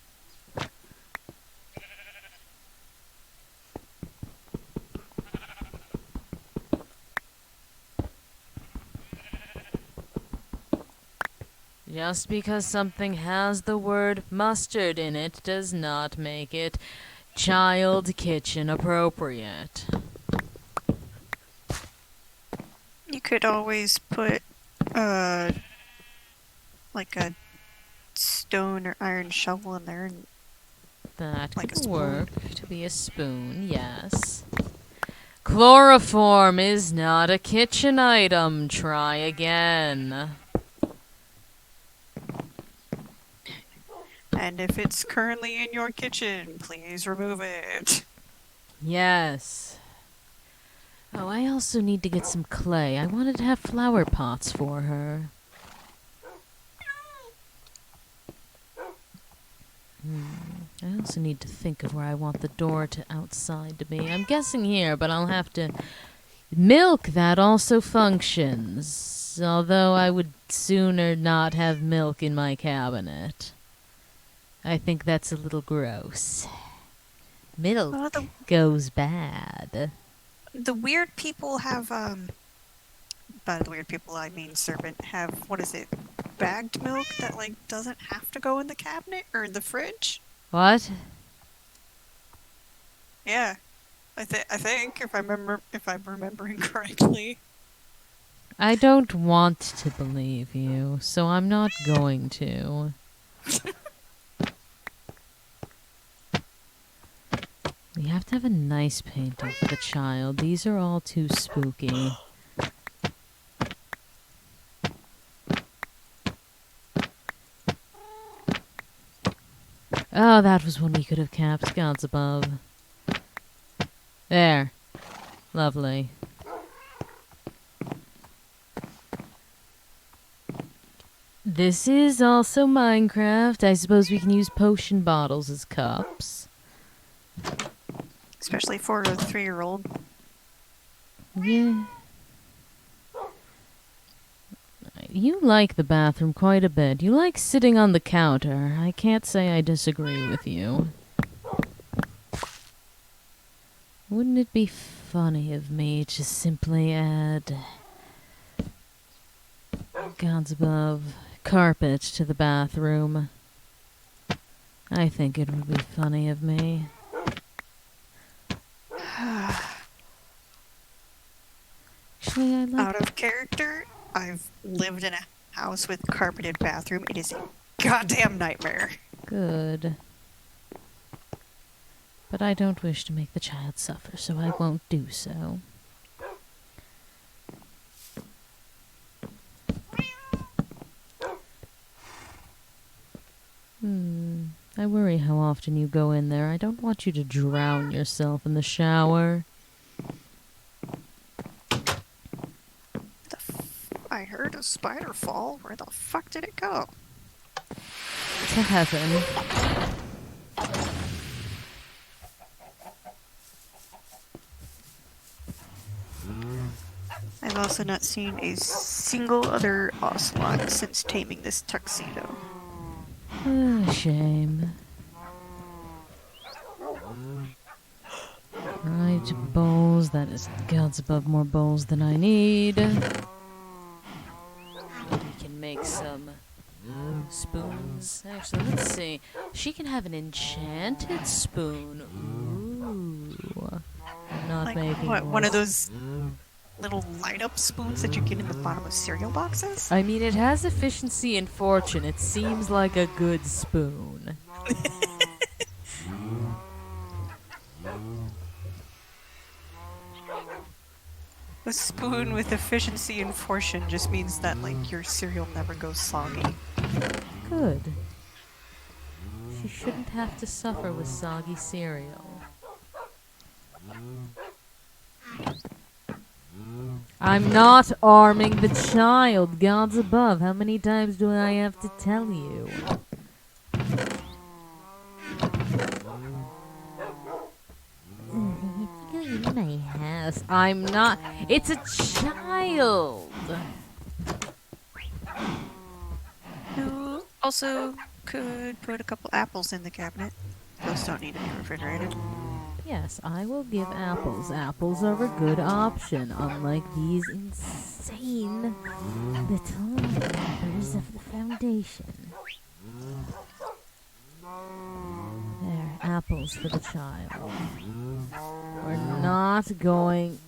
Just because something has the word mustard in it does not make it child kitchen appropriate. You could always put, like a stone or iron shovel in there and That like could a work to be a spoon, yes. Chloroform is not a kitchen item. Try again. And if it's currently in your kitchen, please remove it. Yes. Oh, I also need to get some clay. I wanted to have flower pots for her. I also need to think of where I want the door to outside to be. I'm guessing here, but I'll have to... Milk, that also functions. Although I would sooner not have milk in my cabinet. I think that's a little gross. Milk goes bad. The weird people have, by the weird people I mean serpent, have, what is it, bagged milk that, like, doesn't have to go in the cabinet or in the fridge? What? Yeah. I think, if I'm remembering correctly. I don't want to believe you, so I'm not going to. We have to have a nice painting for the child. These are all too spooky. Oh, that was one we could have kept. Gods above. There. Lovely. This is also Minecraft. I suppose we can use potion bottles as cups. Especially for a 3-year-old. Yeah. You like the bathroom quite a bit. You like sitting on the counter. I can't say I disagree with you. Wouldn't it be funny of me to simply add gods above carpet to the bathroom? I think it would be funny of me. Actually, I like... Out of character, I've lived in a house with carpeted bathroom. It is a goddamn nightmare. Good. But I don't wish to make the child suffer, so I won't do so. I worry how often you go in there. I don't want you to drown yourself in the shower. I heard a spider fall. Where the fuck did it go? To heaven. I've also not seen a single other ocelot since taming this tuxedo. Shame. Right, bowls. That is gods above more bowls than I need. We can make some spoons. Actually, let's see. She can have an enchanted spoon. Ooh. I'm not Like, making what, one this. of those little light-up spoons that you get in the bottom of cereal boxes? I mean, it has efficiency and fortune. It seems like a good spoon. A spoon with efficiency and fortune just means that, like, your cereal never goes soggy. Good. She shouldn't have to suffer with soggy cereal. I'm not arming the child, gods above. How many times do I have to tell you? Go in my house. I'm not. It's a child. You also could put a couple apples in the cabinet. Those don't need to be refrigerated. Yes, I will give apples. Apples are a good option, unlike these insane little members of the Foundation. There, apples for the child. We're not going...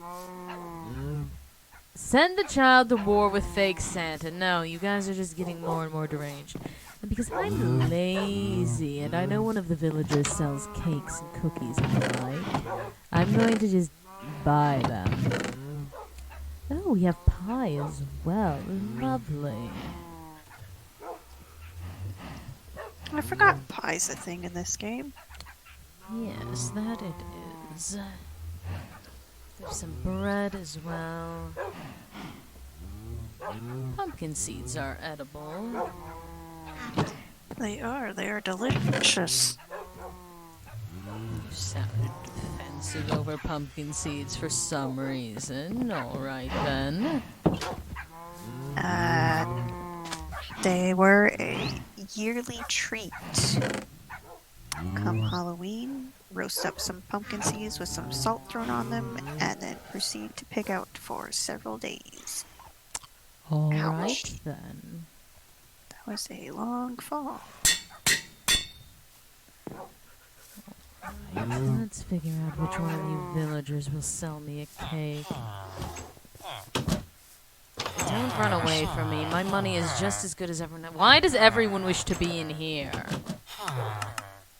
Send the child to war with fake Santa. No, you guys are just getting more and more deranged. And because I'm lazy, and I know one of the villagers sells cakes and cookies and the like, I'm going to just buy them. Oh, we have pie as well. Lovely. I forgot pie's a thing in this game. Yes, that it is. There's some bread as well. Pumpkin seeds are edible. They are delicious. You sounded defensive over pumpkin seeds for some reason. Alright then. They were a yearly treat. Come Halloween, roast up some pumpkin seeds with some salt thrown on them, and then proceed to pick out for several days. Alright then. That was a long fall. Let's figure out which one of you villagers will sell me a cake. Don't run away from me. My money is just as good as everyone. Why does everyone wish to be in here?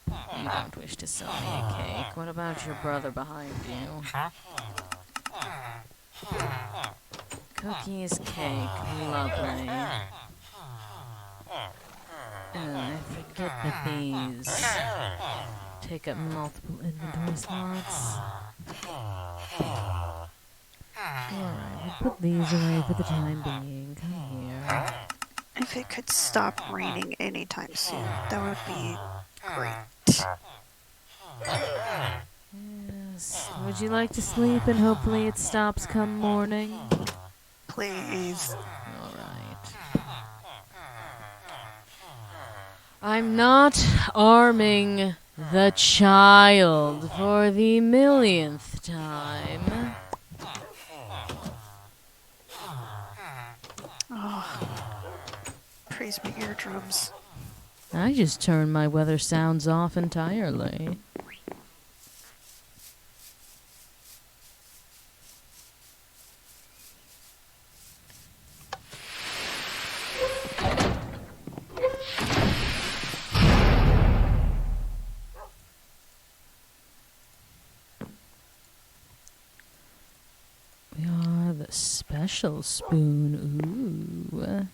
You don't wish to sell me a cake. What about your brother behind you? Cookies, cake, lovely. I forget that these take up multiple inventory slots. Alright, we'll put these away for the time being. Come here. If it could stop raining anytime soon, that would be great. Yes. Would you like to sleep and hopefully it stops come morning? Please. Alright. I'm not arming The child for the millionth time. Oh, praise my eardrums. I just turned my weather sounds off entirely. We are the special spoon. Ooh.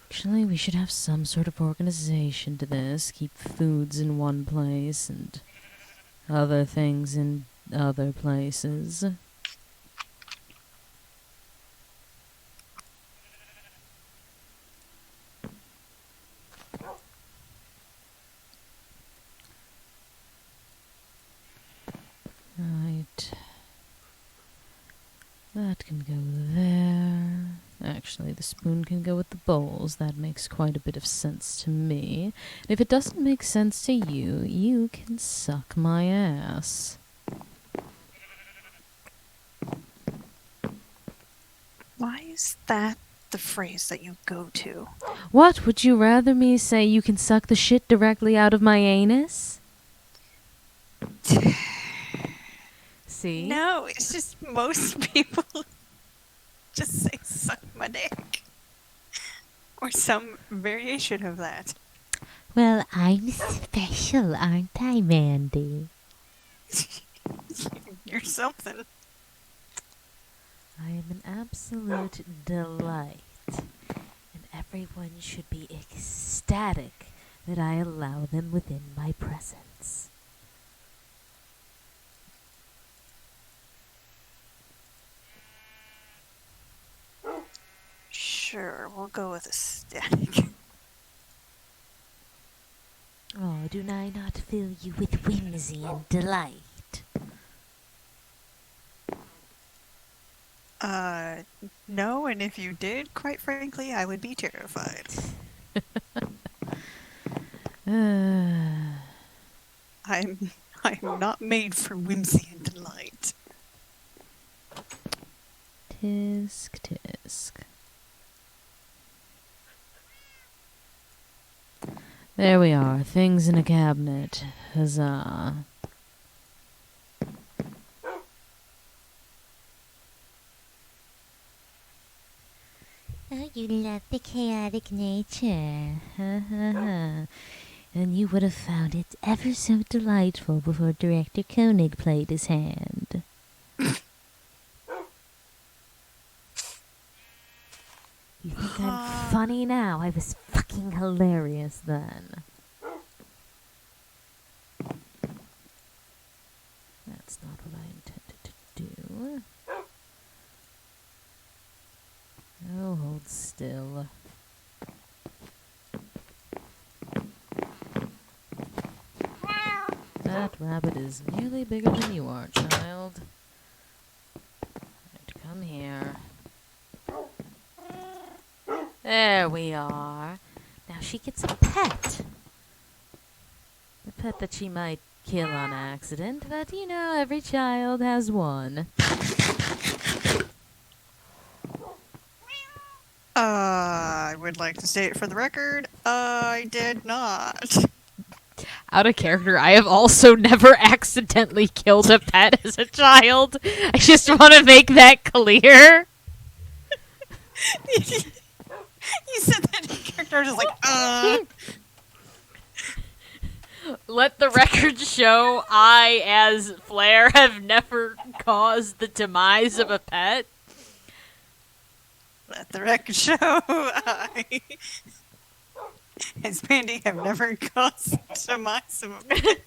Actually, we should have some sort of organization to this. Keep foods in one place and other things in other places. Right. That can go there. Actually, the spoon can go with the bowls. That makes quite a bit of sense to me. And if it doesn't make sense to you, you can suck my ass. Why is that the phrase that you go to? What, would you rather me say you can suck the shit directly out of my anus? See? No, it's just most people just say suck my dick. Or some variation of that. Well, I'm special, aren't I, Mandy? You're something. I am an absolute delight, and everyone should be ecstatic that I allow them within my presence. Sure, we'll go with ecstatic. Oh, do I not fill you with whimsy and delight? No, and if you did, quite frankly, I would be terrified. I'm not made for whimsy and delight. Tisk, tisk. There we are, things in a cabinet. Huzzah. Oh, you love the chaotic nature. Ha ha ha. And you would have found it ever so delightful before Director Koenig played his hand. You think I'm funny now? I was fucking hilarious then. That's not what I intended to do. Oh, hold still. That rabbit is nearly bigger than you are, child. Right, come here. There we are. Now she gets a pet. A pet that she might kill on accident, but you know, every child has one. I would like to state for the record, I did not. Out of character, I have also never accidentally killed a pet as a child. I just want to make that clear. You said that in character, I was just like, Let the record show I, as Flair, have never caused the demise of a pet. Let the record show I, as Mandy, have never caused demise of a pet.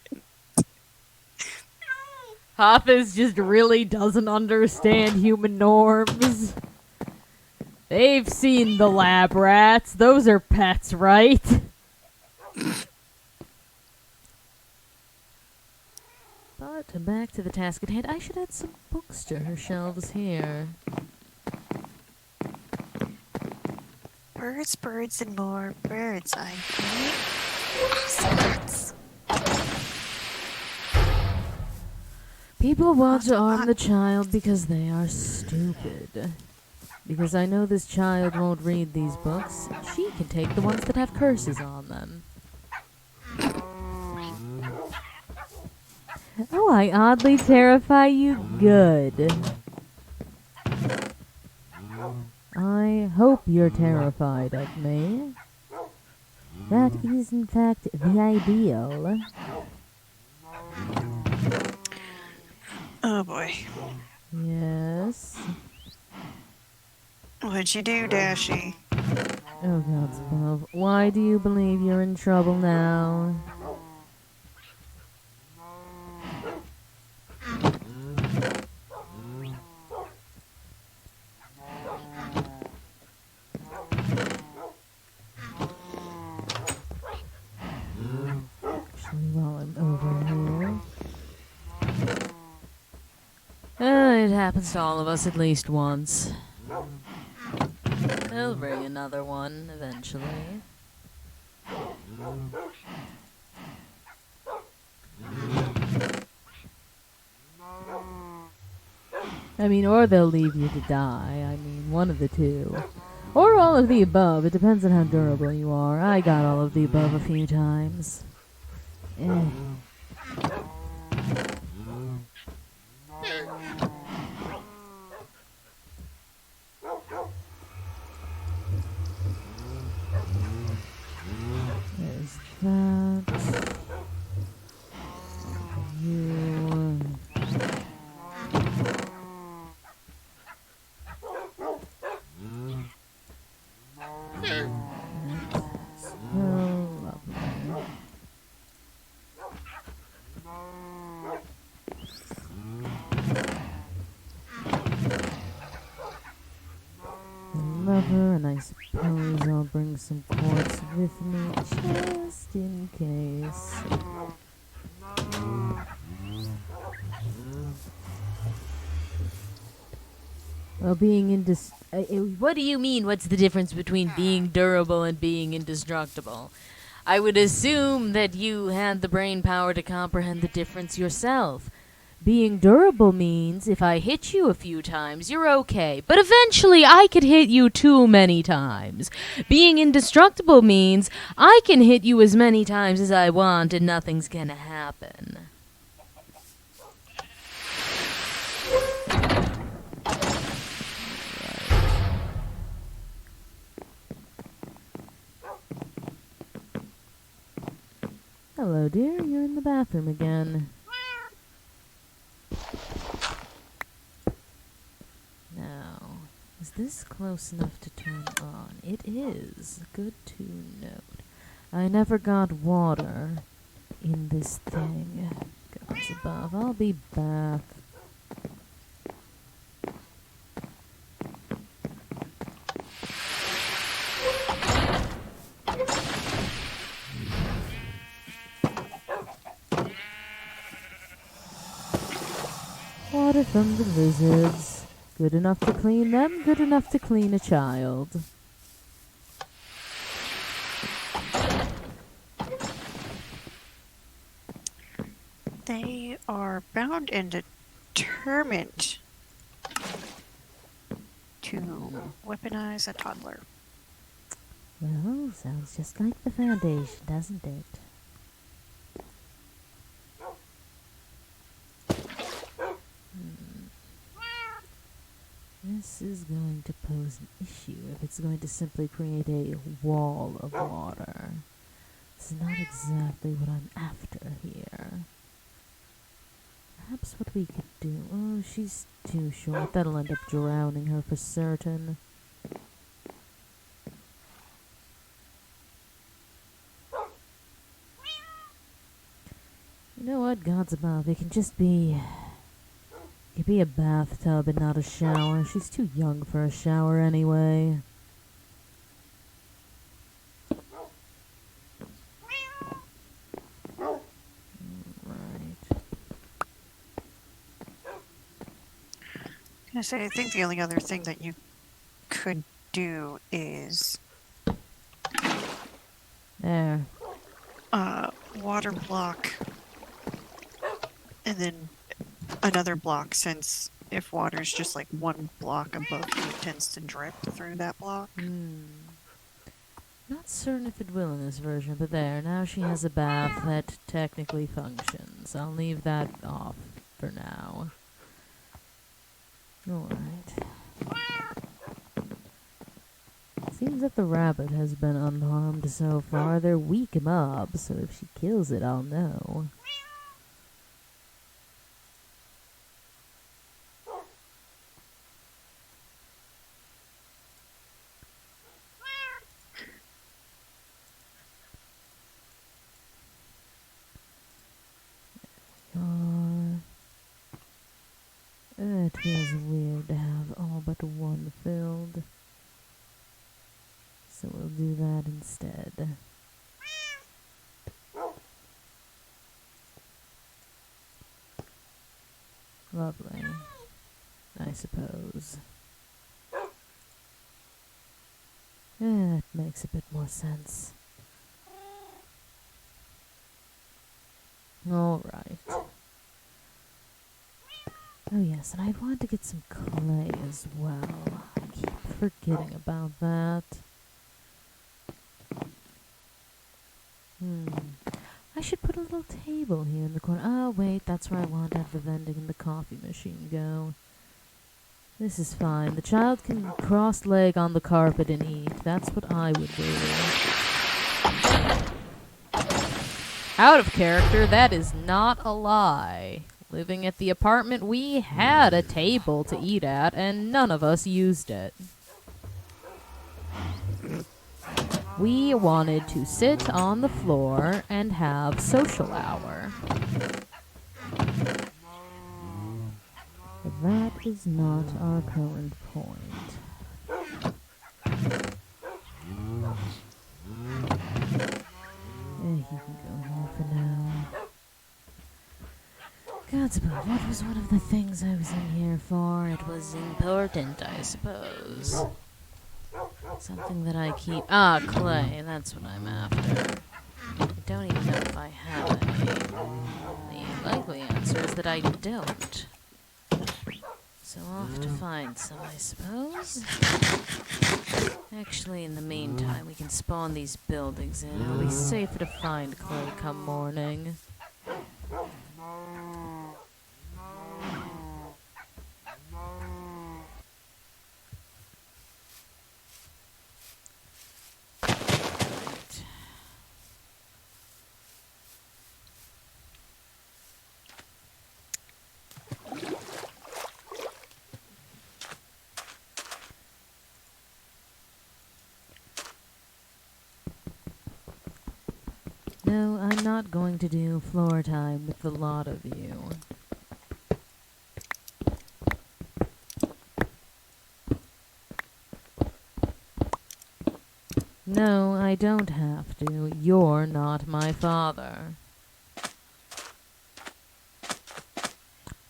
Hafiz just really doesn't understand human norms. They've seen the lab rats. Those are pets, right? But back to the task at hand. I should add some books to her shelves here. Birds, birds, and more birds. I hate ocelots. People want to arm the child because they are stupid. Because I know this child won't read these books, she can take the ones that have curses on them. Oh, I oddly terrify you? Good. I hope you're terrified of me. That is, in fact, the ideal. Oh boy. Yes. What'd you do, Dashy? Oh, God's above. Why do you believe you're in trouble now? Actually, while I'm over here. It happens to all of us at least once. They'll bring another one eventually. I mean, or they'll leave you to die. I mean, one of the two. Or all of the above. It depends on how durable you are. I got all of the above a few times. Eh. There's that. You. Oh, lovely. Lover, and I suppose I'll bring some quartz with me just in case. Well, being what do you mean, what's the difference between being durable and being indestructible? I would assume that you had the brain power to comprehend the difference yourself. Being durable means if I hit you a few times, you're okay. But eventually I could hit you too many times. Being indestructible means I can hit you as many times as I want and nothing's gonna happen. Hello, dear. You're in the bathroom again. Now, is this close enough to turn on? It is. Good to note. I never got water in this thing. Gods above. I'll be back. Water from the lizards. Good enough to clean them, good enough to clean a child. They are bound and determined to weaponize a toddler. Well, sounds just like the Foundation, doesn't it? This is going to pose an issue if it's going to simply create a wall of water. It's not exactly what I'm after here. Perhaps what we could do... Oh, she's too short. That'll end up drowning her for certain. You know what, gods above, it can just be... It could be a bathtub and not a shower. She's too young for a shower anyway. I think the only other thing that you could do is There. Water block, and then another block, since if water's just like one block above you, it tends to drip through that block. Not certain if it will in this version, but there. Now she has a bath that technically functions. I'll leave that off for now. Alright. Seems that the rabbit has been unharmed so far. They're weak mobs, so if she kills it, I'll know. It feels weird to have all but one filled. So we'll do that instead. Lovely. I suppose. It makes a bit more sense. Alright. Oh yes, and I want to get some clay as well. I keep forgetting about that. I should put a little table here in the corner. Oh wait, that's where I want to have the vending and the coffee machine go. This is fine. The child can cross-leg on the carpet and eat. That's what I would do. Out of character, that is not a lie. Living at the apartment, we had a table to eat at, and none of us used it. We wanted to sit on the floor and have social hour. But that is not our current point. You can go here for now. God's above, what was one of the things I was in here for? It was important, I suppose. Something that I keep... Ah, clay, that's what I'm after. I don't even know if I have any. The likely answer is that I don't. So I'll have to find some, I suppose. Actually, in the meantime, we can spawn these buildings in. It'll be safer to find clay come morning. No, I'm not going to do floor time with the lot of you. No, I don't have to. You're not my father.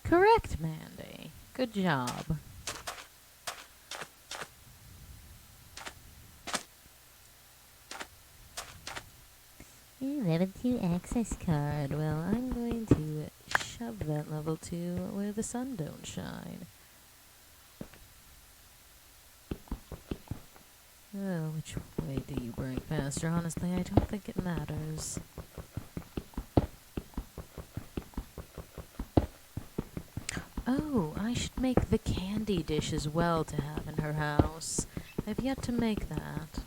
Correct, Mandy. Good job. Level 2 access card. Well, I'm going to shove that level 2 where the sun don't shine. Oh, which way do you break faster? Honestly, I don't think it matters. Oh, I should make the candy dish as well to have in her house. I've yet to make that.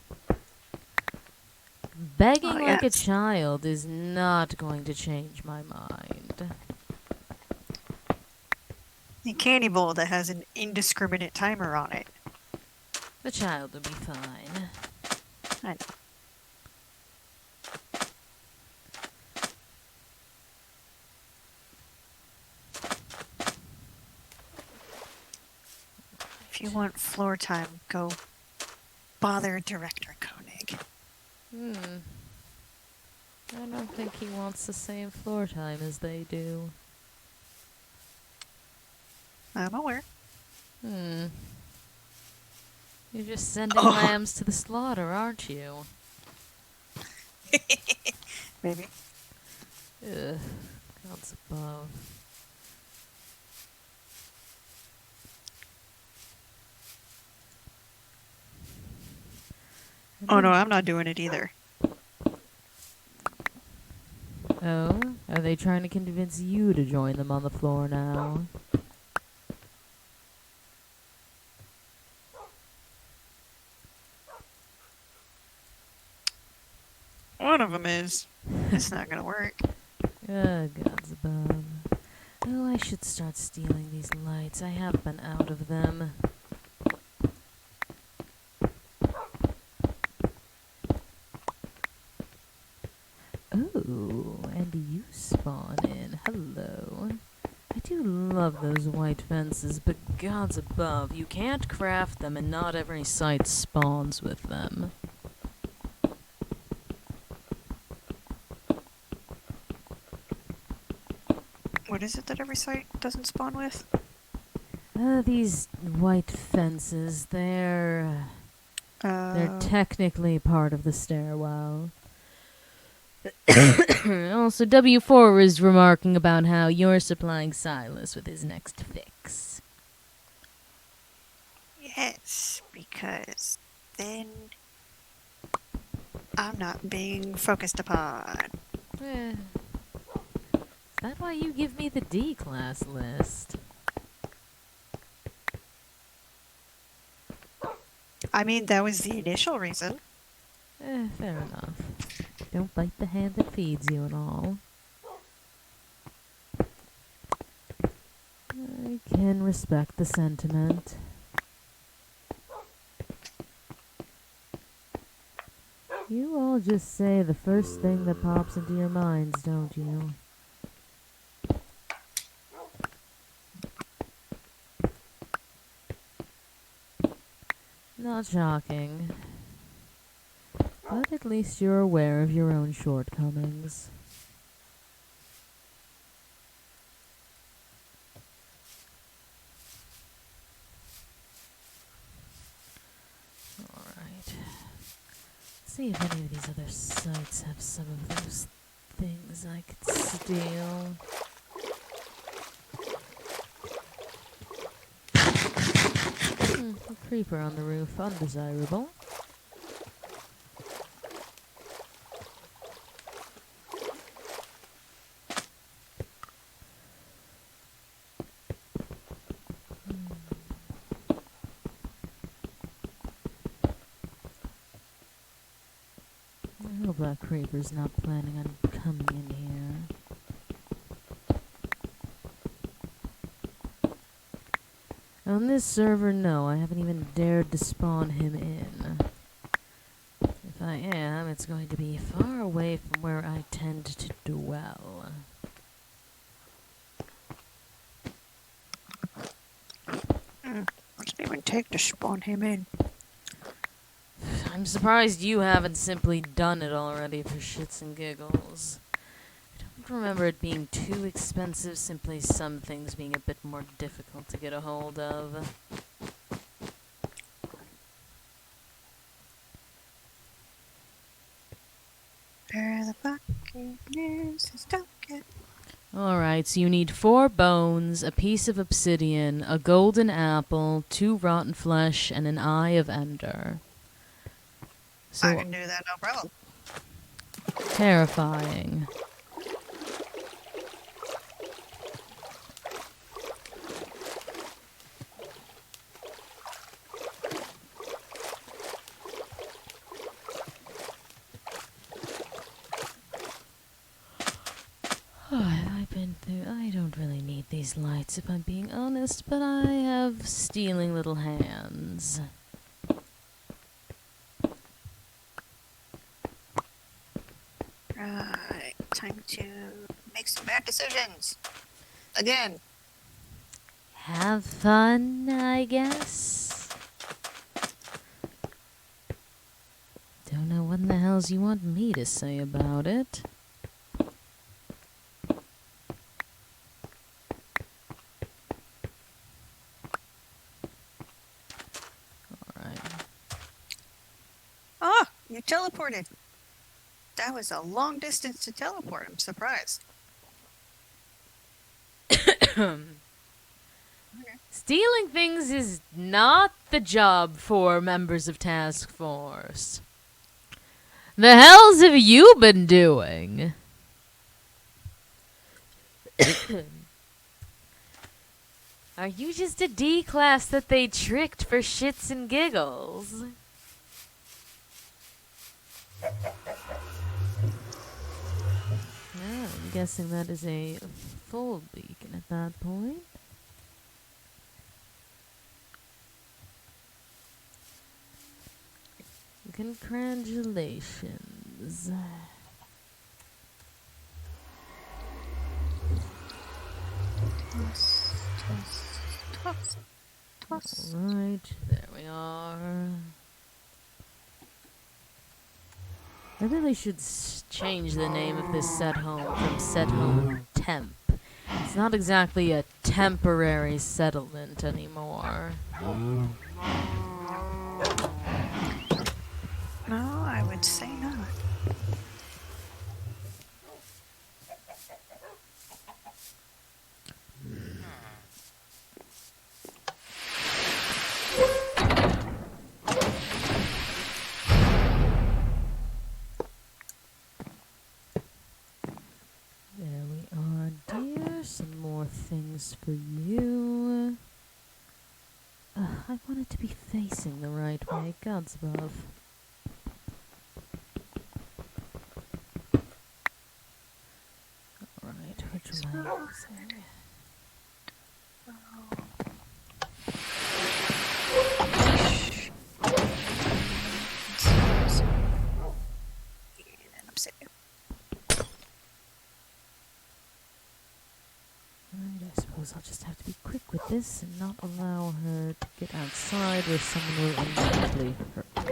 Begging like a child is not going to change my mind. A candy bowl that has an indiscriminate timer on it. The child will be fine. I know. If you want floor time, go bother Director Koenig. I don't think he wants the same floor time as they do. I'm aware. You're just sending lambs to the slaughter, aren't you? Maybe. Ugh, gods above. Oh no, I'm not doing it either. Oh? Are they trying to convince you to join them on the floor now? One of them is. It's not gonna work. Gods above. Oh, I should start stealing these lights. I have been out of them. Oh, and you spawn in. Hello. I do love those white fences, but gods above, you can't craft them and not every site spawns with them. What is it that every site doesn't spawn with? These white fences, they're technically part of the stairwell. Also, W4 is remarking about how you're supplying Silas with his next fix. Yes, because then I'm not being focused upon. Is that why you give me the D-class list? I mean, that was the initial reason. Fair enough. Don't bite the hand that feeds you and all. I can respect the sentiment. You all just say the first thing that pops into your minds, don't you? Not shocking. But at least you're aware of your own shortcomings. Alright. See if any of these other sites have some of those things I could steal. A creeper on the roof, undesirable. I hope that creeper's not planning on coming in here. On this server, no, I haven't even dared to spawn him in. If I am, it's going to be far away from where I tend to dwell. What did it even take to spawn him in? I'm surprised you haven't simply done it already for shits and giggles. I don't remember it being too expensive, simply some things being a bit more difficult to get a hold of. Where the fucking is his token? Alright, so you need 4 bones, a piece of obsidian, a golden apple, 2 rotten flesh, and an eye of ender. So I can do that, no problem. terrifying. I've been through. I don't really need these lights if I'm being honest, but I have stealing little hands. Right, time to make some bad decisions. Again. Have fun, I guess. Don't know what the hells you want me to say about it. Alright. Ah, you teleported. That was a long distance to teleport. I'm surprised. Stealing things is not the job for members of Task Force. The hells have you been doing? Are you just a D class that they tricked for shits and giggles? Yeah, I'm guessing that is a full beacon at that point. Congratulations. Alright, there we are. I really should change the name of this set home from Set Home Temp. It's not exactly a temporary settlement anymore. No, I would say not. There we are, dear. Some more things for you. I want it to be facing the right way. Gods above. Alright, which way is it? I suppose I'll just have to be quick with this and not allow her to get outside where someone will immediately hurt her.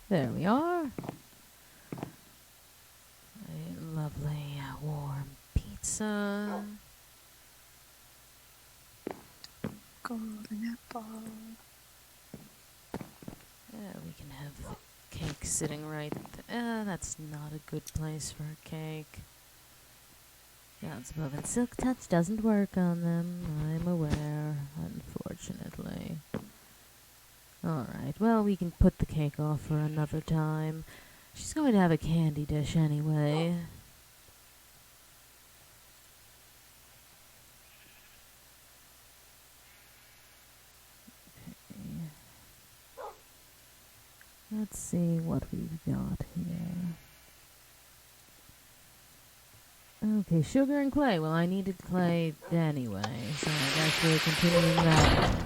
There we are. A lovely warm pizza. Golden apple. Yeah, we can have the cake sitting right there. That's not a good place for a cake. Gods above, and Silk Touch doesn't work on them. I'm aware, unfortunately. Alright, well, we can put the cake off for another time. She's going to have a candy dish anyway. Okay. Let's see what we've got here. Okay, sugar and clay. Well, I needed clay anyway, so I guess we're continuing that.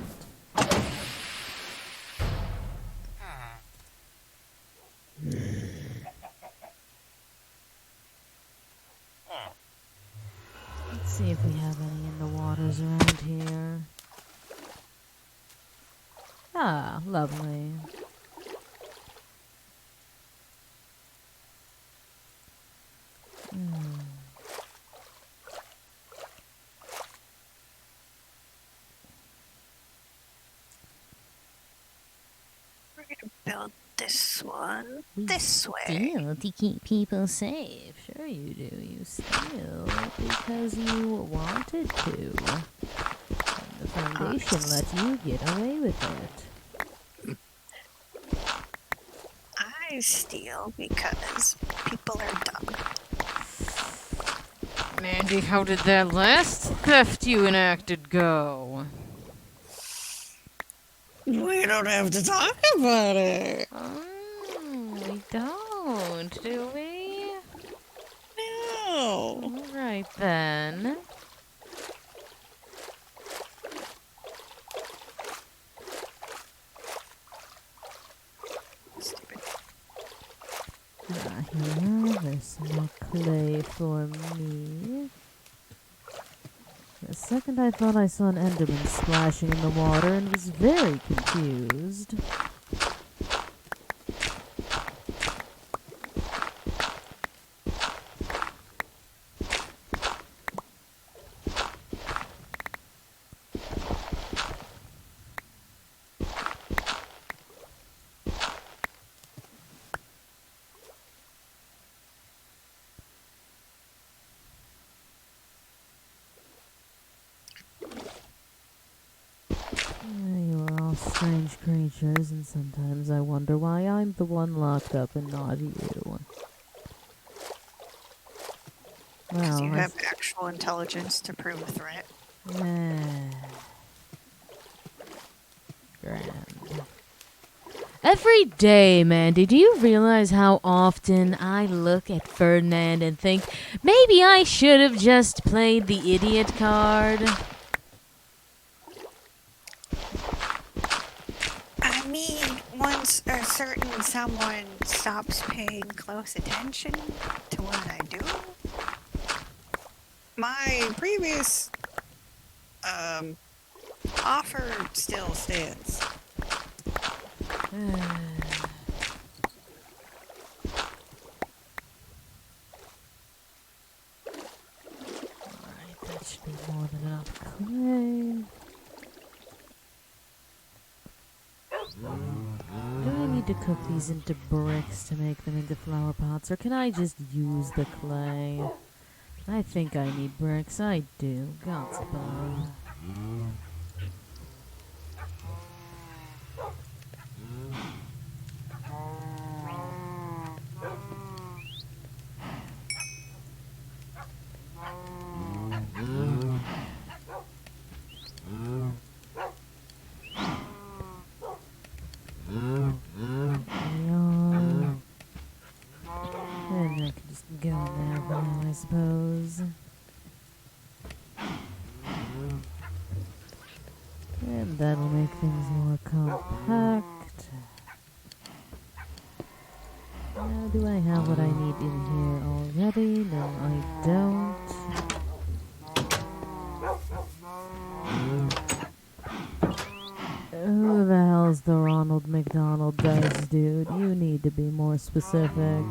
Let's see if we have any in the waters around here. Ah, lovely. We're gonna build this one this way. Steal to keep people safe. Sure you do. You steal because you wanted to. And the Foundation let you get away with it. I steal because people are dumb. Mandy, how did that last theft you enacted go? We don't have to talk about it. Oh, we don't, do we? No. Alright then. Stupid. Here, there's some more clay for me. For a second I thought I saw an Enderman splashing in the water and was very confused. strange creatures, and sometimes I wonder why I'm the one locked up and not you. Because you Well, have actual intelligence to prove a threat. Grand. Every day, Mandy, do you realize how often I look at Ferdinand and think maybe I should have just played the idiot card? I mean, once a certain someone stops paying close attention to what I do, my previous offer still stands. Alright, that should be more than enough clay. Do I need to cook these into bricks to make them into flower pots, or can I just use the clay? I think I need bricks. I do. God's above. And I can just go in there for now, I suppose. And that'll make things more compact. Now, do I have what I need in here already? No, I don't. Who the hell's the Ronald McDonald Dice dude? You need to be more specific.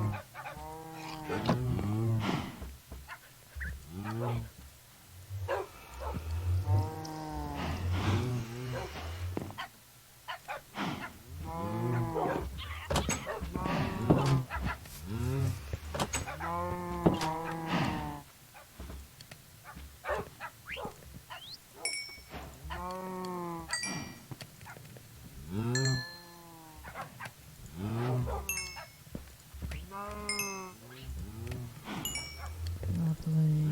Lovely.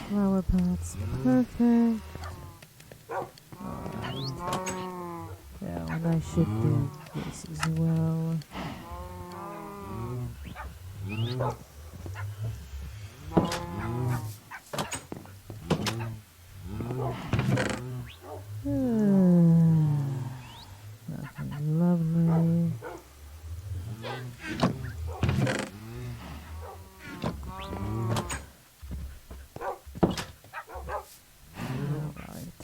Flower pots, perfect. Alright. Yeah, and I should do this as well. Nothing lovely. Alright.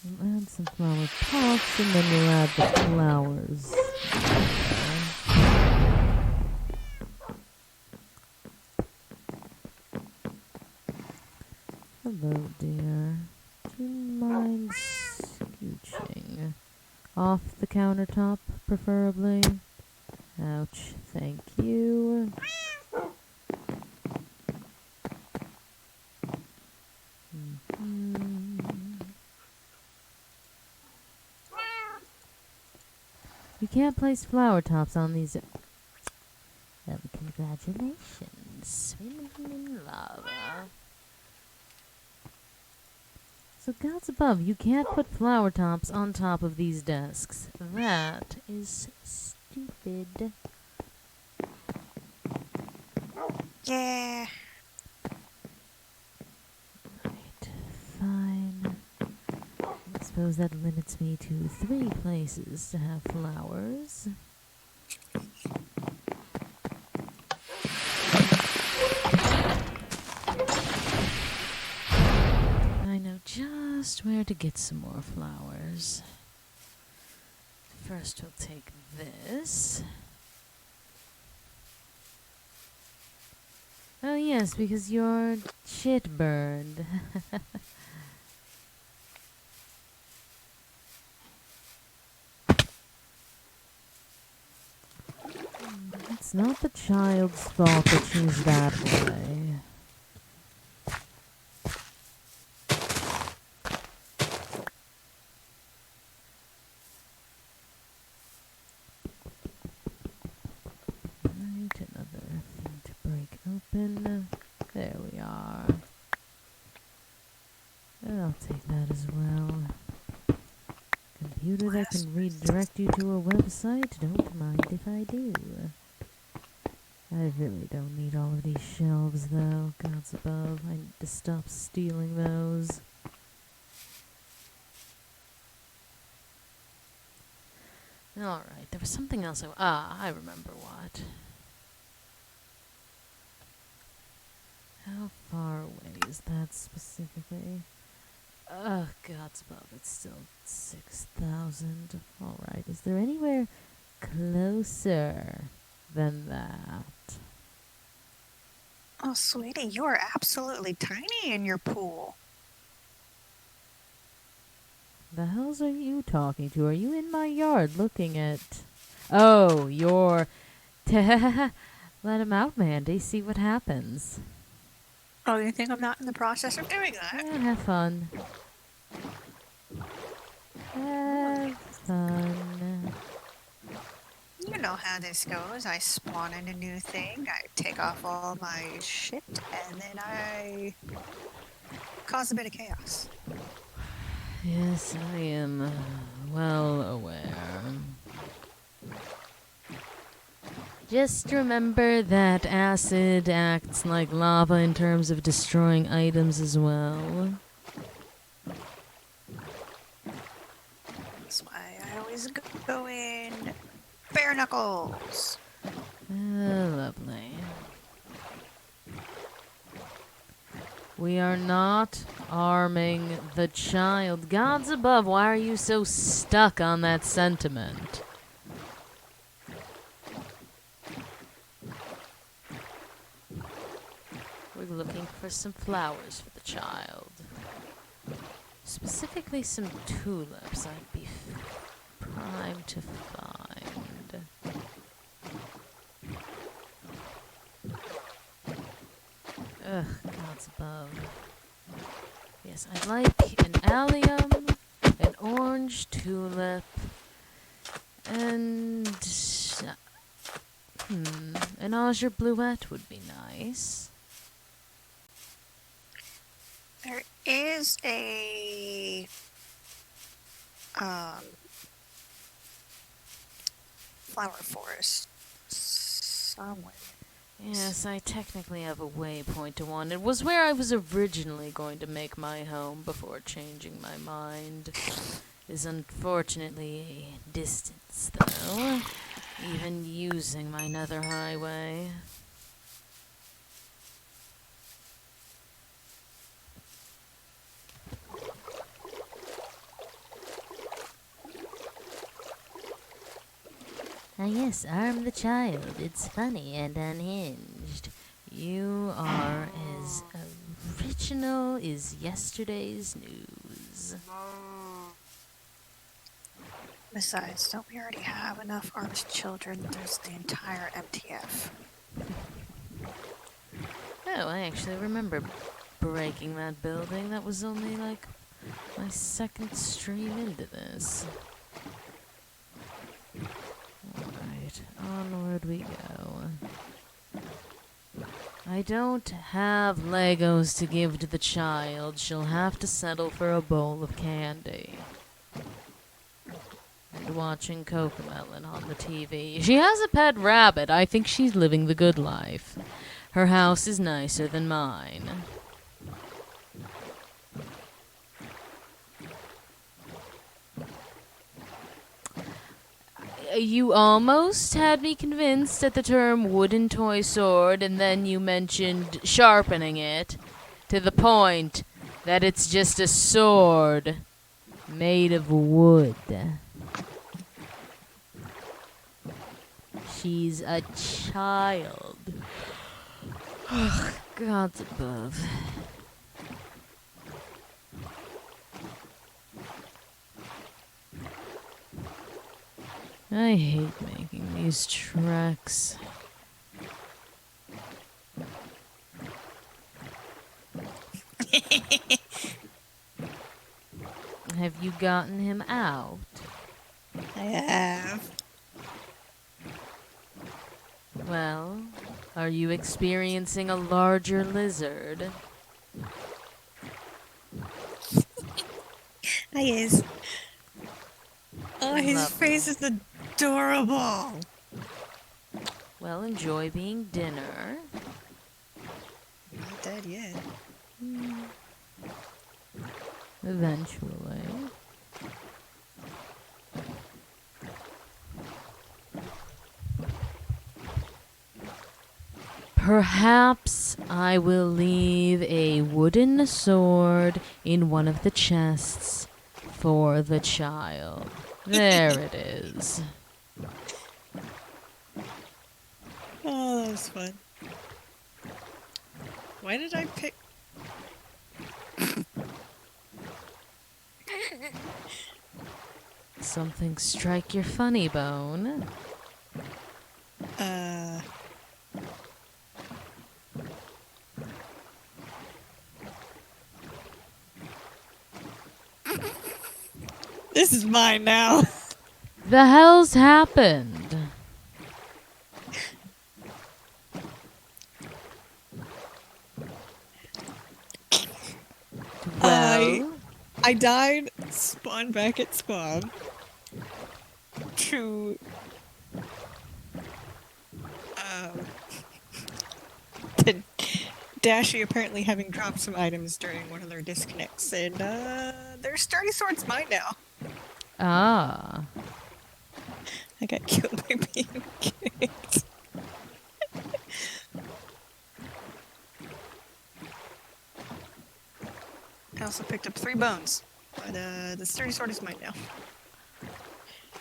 We'll add some flower pots and then we'll add the flowers. Hello, dear. Do you mind scooching? Off the countertop, preferably. Ouch, thank you. You can't place flower tops on these. Congratulations. Swimming in lava. So gods above, you can't put flower tops on top of these desks. That is stupid. Yeah. Right, fine. I suppose that limits me to 3 places to have flowers. I know just where to get some more flowers. First we'll take this. Oh yes, because your shit burned. It's not the child's fault that she's that way. Right, another thing to break open. There we are. I'll take that as well. Computer that can redirect you to a website? Don't mind if I do. I really don't need all of these shelves, though. Gods above, I need to stop stealing those. Alright, there was something else I remember what. How far away is that specifically? Ugh, God's above, it's still 6,000. Alright, is there anywhere closer than that? Oh, sweetie, you are absolutely tiny in your pool. The hells are you talking to? Are you in my yard looking at... Oh, you're... Let him out, Mandy. See what happens. Oh, you think I'm not in the process of doing that? Yeah, have fun. Have fun. You know how this goes. I spawn in a new thing, I take off all my shit, and then I cause a bit of chaos. Yes, I am well aware. Just remember that acid acts like lava in terms of destroying items as well. That's why I always go in bare knuckles. Lovely. We are not arming the child. Gods above, why are you so stuck on that sentiment? We're looking for some flowers for the child. Specifically some tulips I'd be primed to find. Ugh, gods above. Yes, I'd like an allium, an orange tulip, and... an azure bluette would be nice. There is a flower forest somewhere. Yes, I technically have a waypoint to one. It was where I was originally going to make my home before changing my mind. Is unfortunately a distance, though, even using my nether highway. Ah yes, arm the child. It's funny and unhinged. You are as original as yesterday's news. Besides, don't we already have enough armed children? There's the entire MTF. Oh, I actually remember breaking that building. That was only like my second stream into this. Alright, onward we go. I don't have Legos to give to the child. She'll have to settle for a bowl of candy. And watching Cocomelon on the TV. She has a pet rabbit. I think she's living the good life. Her house is nicer than mine. You almost had me convinced at the term wooden toy sword, and then you mentioned sharpening it to the point that it's just a sword made of wood. She's a child. Ugh, God's above. I hate making these treks. Have you gotten him out? I have. Well, are you experiencing a larger lizard? I is. Oh, his Lovely. face is adorable. Well, enjoy being dinner. Not dead yet. Eventually. Perhaps I will leave a wooden sword in one of the chests for the child. There it is. Oh, that was fun. Why did I pick... Something strike your funny bone. This is mine now. The hell's happened? Well, I died, spawned back at spawn. To... to Dashi apparently having dropped some items during one of their disconnects, and their sturdy sword's mine now. ah. I got killed by being kicked. I also picked up 3 bones, but the sturdy sword is mine now.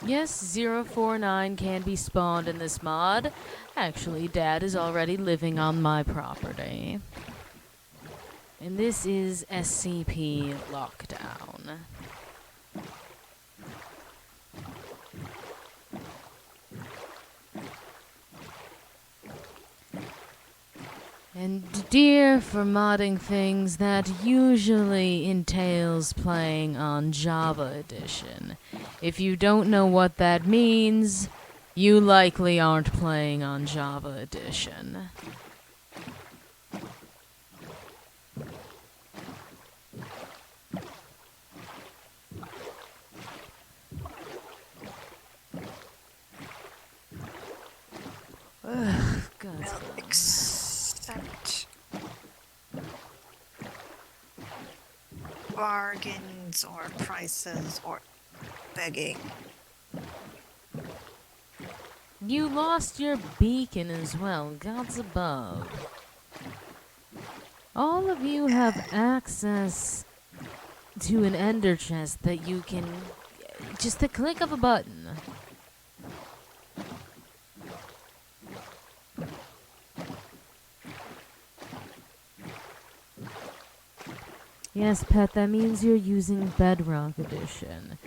Yes, 049 can be spawned in this mod. Actually, Dad is already living on my property. And this is SCP Lockdown. And dear for modding things that usually entails playing on Java Edition. If you don't know what that means, you likely aren't playing on Java Edition. Ugh, God. Accept bargains or prices or begging. You lost your beacon as well, gods above. All of you have access to an ender chest that you can... just the click of a button. Yes, pet, that means you're using Bedrock Edition,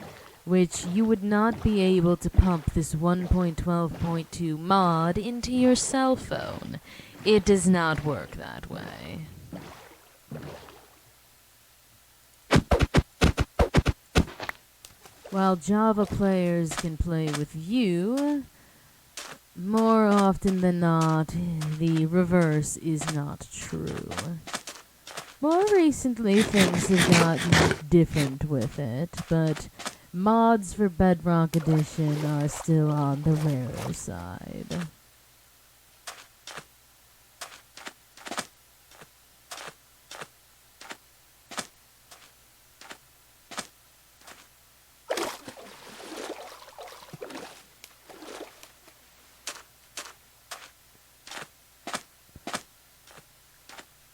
which you would not be able to pump this 1.12.2 mod into your cell phone. It does not work that way. While Java players can play with you, more often than not, the reverse is not true. More recently, things have gotten different with it, but mods for Bedrock Edition are still on the rarer side.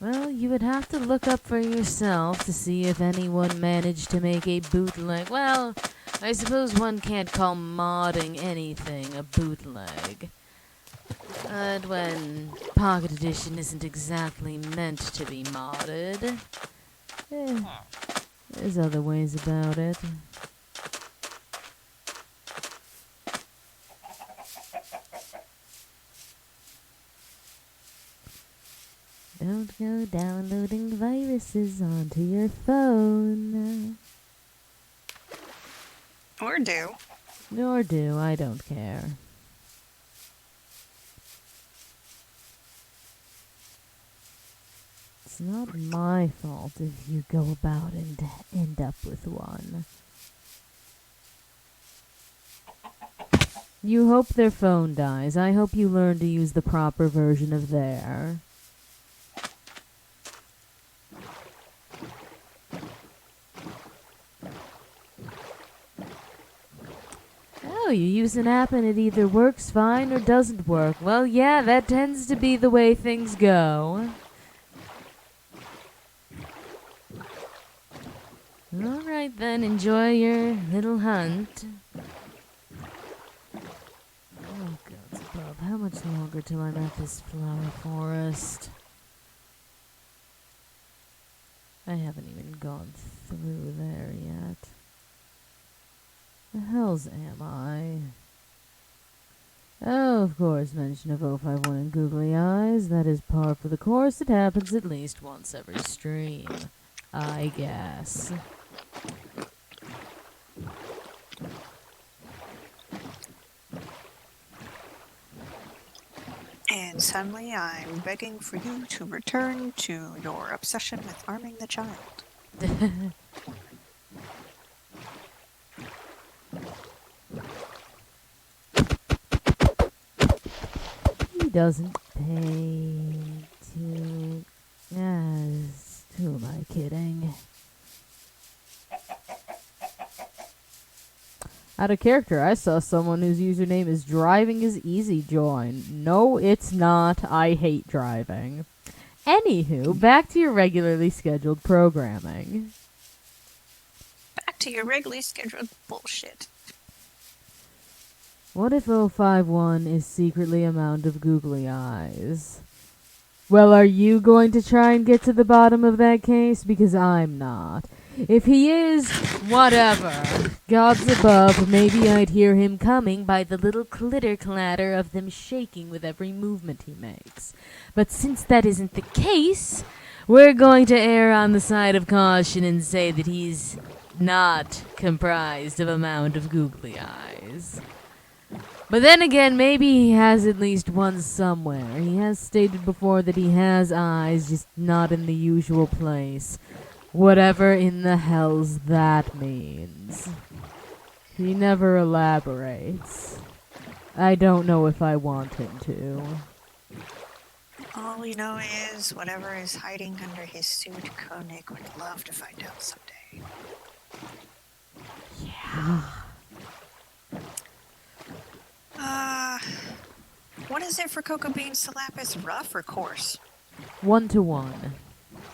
Well, you would have to look up for yourself to see if anyone managed to make a bootleg. Well, I suppose one can't call modding anything a bootleg. But when Pocket Edition isn't exactly meant to be modded, there's other ways about it. Don't go downloading viruses onto your phone. Or do. Nor do, I don't care. It's not my fault if you go about and end up with one. You hope their phone dies. I hope you learn to use the proper version of their. Oh, you use an app and it either works fine or doesn't work. Well, yeah, that tends to be the way things go. Alright then, enjoy your little hunt. Oh, gods above. How much longer till I'm at this flower forest? I haven't even gone through there yet. The hells am I? Oh, of course, mention of 051 and googly eyes. That is par for the course. It happens at least once every stream, I guess. And suddenly I'm begging for you to return to your obsession with arming the child. He doesn't pay to... Yes, who am I kidding? Out of character, I saw someone whose username is driving is easy join. No, it's not. I hate driving. Anywho, back to your regularly scheduled programming. Back to your regularly scheduled bullshit. What if 051 is secretly a mound of googly eyes? Well, are you going to try and get to the bottom of that case? Because I'm not. If he is, whatever. Gods above, maybe I'd hear him coming by the little clitter-clatter of them shaking with every movement he makes. But since that isn't the case, we're going to err on the side of caution and say that he's not comprised of a mound of googly eyes. But then again, maybe he has at least one somewhere. He has stated before that he has eyes, just not in the usual place. Whatever in the hells that means. He never elaborates. I don't know if I want him to. All we know is whatever is hiding under his suit, Koenig would love to find out someday. Yeah. What is it for cocoa beans to lap as rough or coarse? 1-to-1.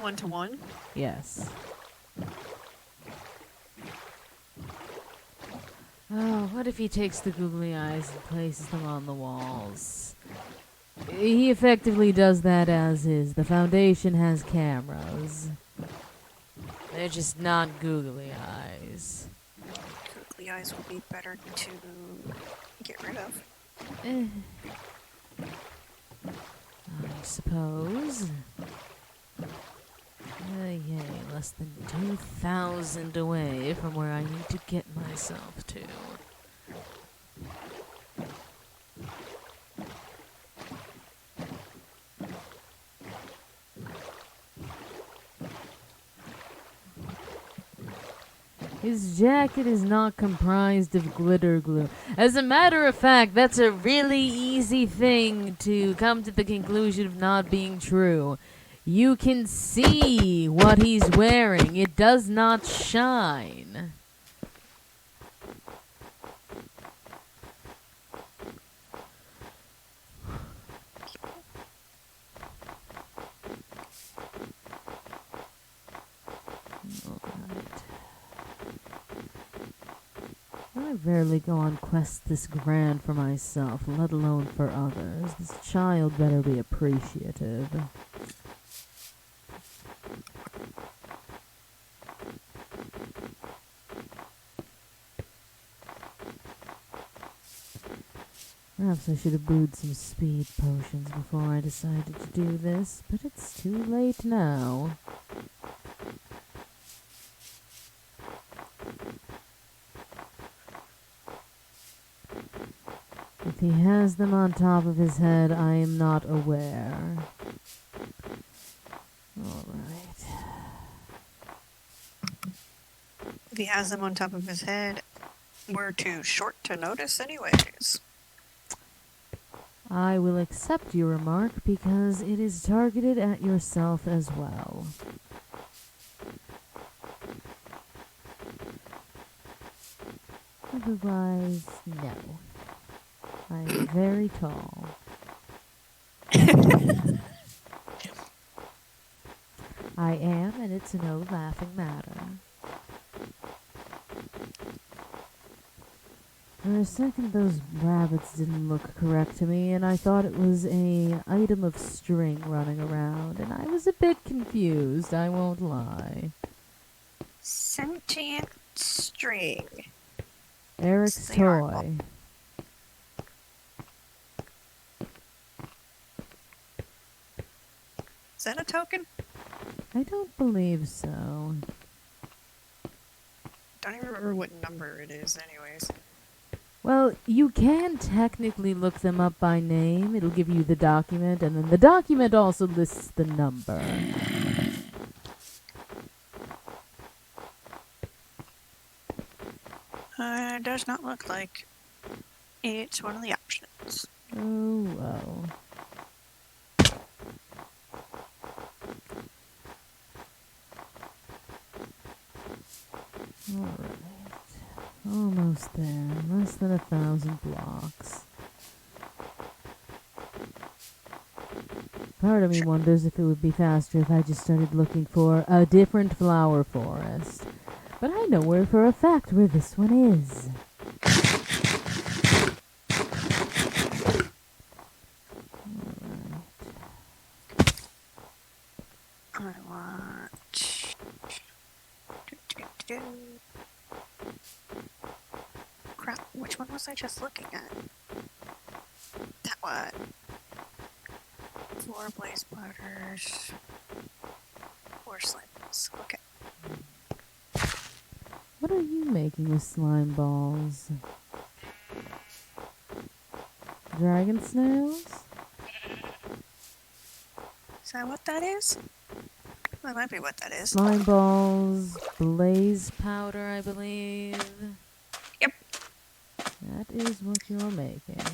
1-to-1? Yes. Oh, what if he takes the googly eyes and places them on the walls? He effectively does that as is. The Foundation has cameras. They're just not googly eyes. Googly eyes would be better to get rid of. I suppose. Yay, less than 2,000 away from where I need to get myself to. His jacket is not comprised of glitter glue. As a matter of fact, that's a really easy thing to come to the conclusion of not being true. You can see what he's wearing. It does not shine. I rarely go on quests this grand for myself, let alone for others. This child better be appreciative. Perhaps I should have brewed some speed potions before I decided to do this, but it's too late now. If he has them on top of his head, I am not aware. Alright. If he has them on top of his head, we're too short to notice anyways. I will accept your remark because it is targeted at yourself as well. Otherwise, no. I'm very tall. I am, and it's no laughing matter. For a second, those rabbits didn't look correct to me, and I thought it was an item of string running around, and I was a bit confused, I won't lie. Sentient string. Eric's They are toy. Is that a token? I don't believe so. Don't even remember what number it is anyways. Well, you can technically look them up by name. It'll give you the document, and then the document also lists the number. It does not look like it's one of the options. Oh, well. Alright. Almost there. Less than 1,000 blocks. Part of me wonders if it would be faster if I just started looking for a different flower forest. But I know for a fact where this one is. I want... Crap, which one was I just looking at? That one. 4 blaze butters. 4 slimes. Okay. What are you making with slime balls? Dragon snails? Is that what that is? That might be what that is. Slime balls, blaze powder, I believe. Yep. That is what you're making.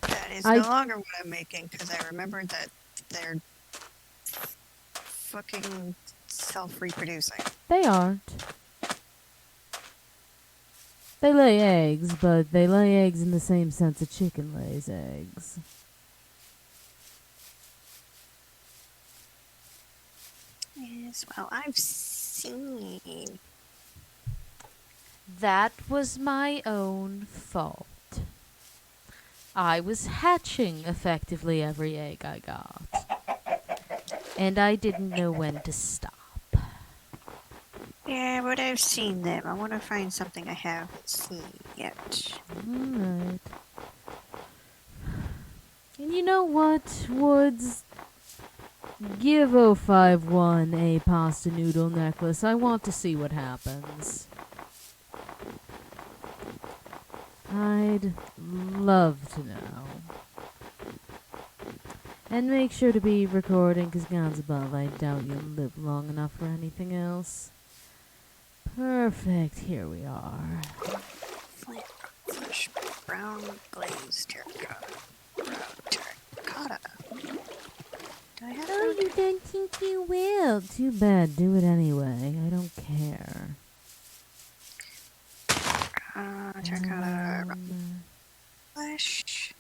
That is no longer what I'm making, because I remembered that they're fucking self-reproducing. They aren't. They lay eggs, but they lay eggs in the same sense a chicken lays eggs. Yes, well, I've seen. That was my own fault. I was hatching effectively every egg I got. And I didn't know when to stop. Yeah, but I've seen them. I want to find something I haven't seen yet. Alright. And you know what, Woods? Give 051 a pasta noodle necklace. I want to see what happens. I'd love to know. And make sure to be recording, because God's above, I doubt you'll live long enough for anything else. Perfect, here we are. Flint, flesh, brown glaze, terracotta. Brown terracotta. Do I have Oh, you don't think you will? Too bad, do it anyway. I don't care. Terracotta, flesh.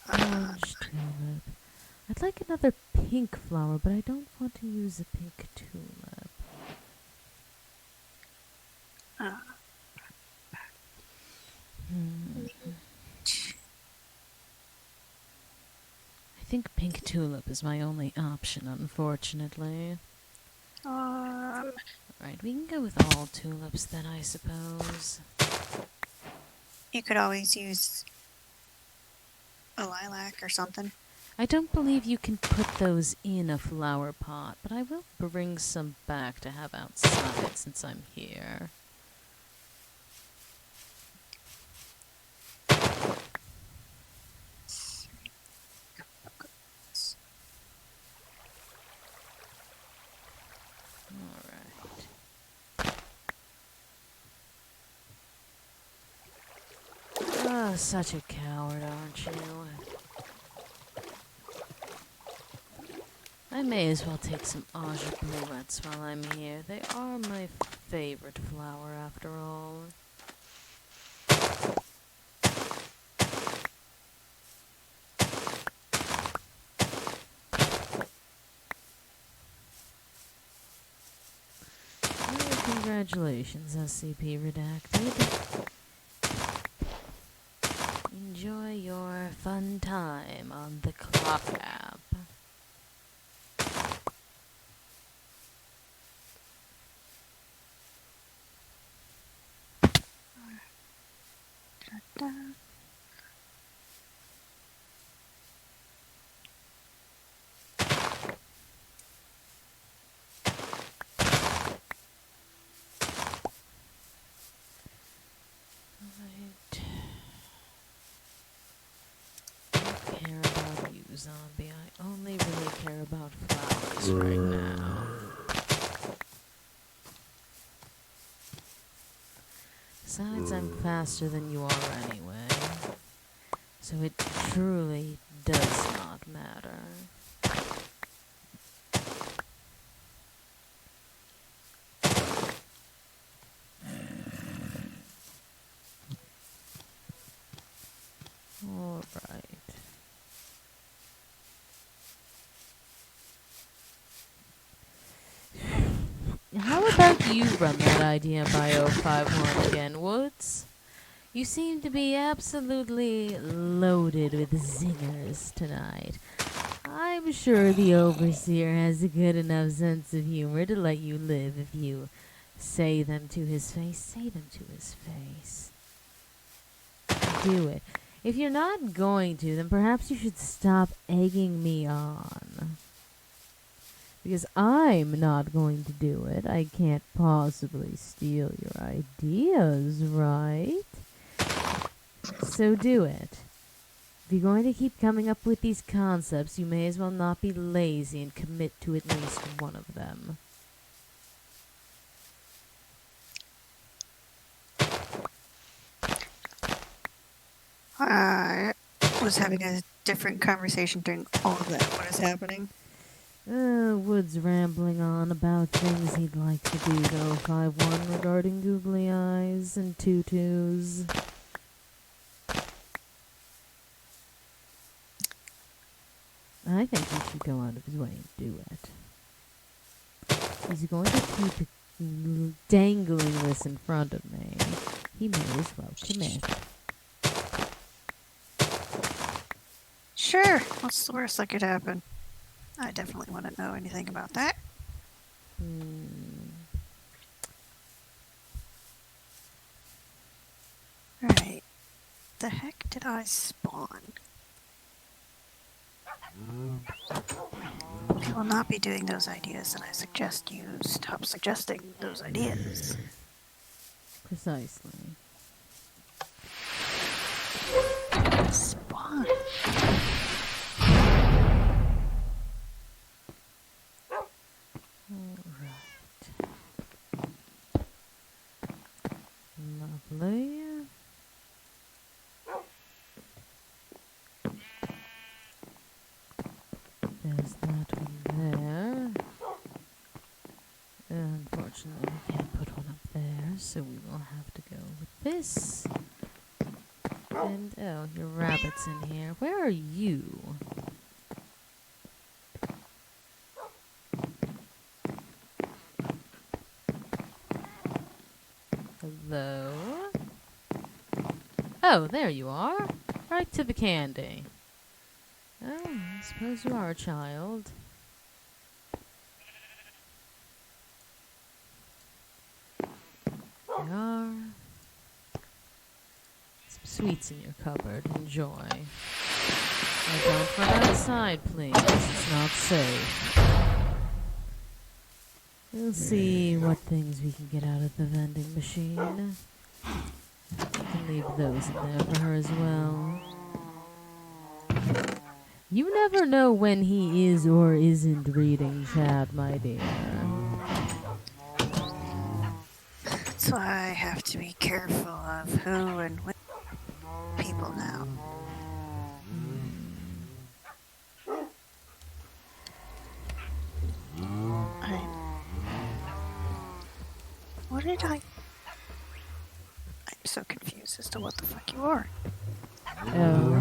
Orange tulip. I'd like another pink flower, but I don't want to use a pink tulip. I think pink tulip is my only option, unfortunately. Alright, we can go with all tulips then, I suppose. You could always use a lilac or something. I don't believe you can put those in a flower pot, but I will bring some back to have outside since I'm here. Oh, such a coward, aren't you? I may as well take some Aja bluets while I'm here. They are my favorite flower, after all. Well, congratulations, SCP Redacted. Enjoy your fun time on the clock app. Da. Right. I don't care about you, zombie. I only really care about flowers right now. Besides, I'm faster than you are anyway. So it truly does not matter. Alright. How about you run that idea by 051 again, Woods? You seem to be absolutely loaded with zingers tonight. I'm sure the Overseer has a good enough sense of humor to let you live if you say them to his face. Say them to his face. Do it. If you're not going to, then perhaps you should stop egging me on. Because I'm not going to do it. I can't possibly steal your ideas, right? So do it. If you're going to keep coming up with these concepts, you may as well not be lazy and commit to at least one of them. I was having a different conversation during all of that. What is happening? Wood's rambling on about things he'd like to do to 051 regarding googly eyes and tutus. I think he should go out of his way and do it. He's going to keep dangling this in front of me. He may as well commit. Sure. What's the worst that could happen? I definitely want to know anything about that. Alright. The heck did I spawn? I will not be doing those ideas, and I suggest you stop suggesting those ideas. Precisely. Spawn. Alright. Lovely. There's that one there. Unfortunately, we can't put one up there, so we will have to go with this. And, oh, your rabbit's in here. Where are you? Hello? Oh, there you are. Right to the candy. Oh, I suppose you are a child. we are. Some sweets in your cupboard. Enjoy. Now don't run outside, please. It's not safe. We'll see what things we can get out of the vending machine. You can leave those in there for her as well. You never know when he is or isn't reading chat, my dear. So I have to be careful of who and what people now. I'm so confused as to what the fuck you are. Oh.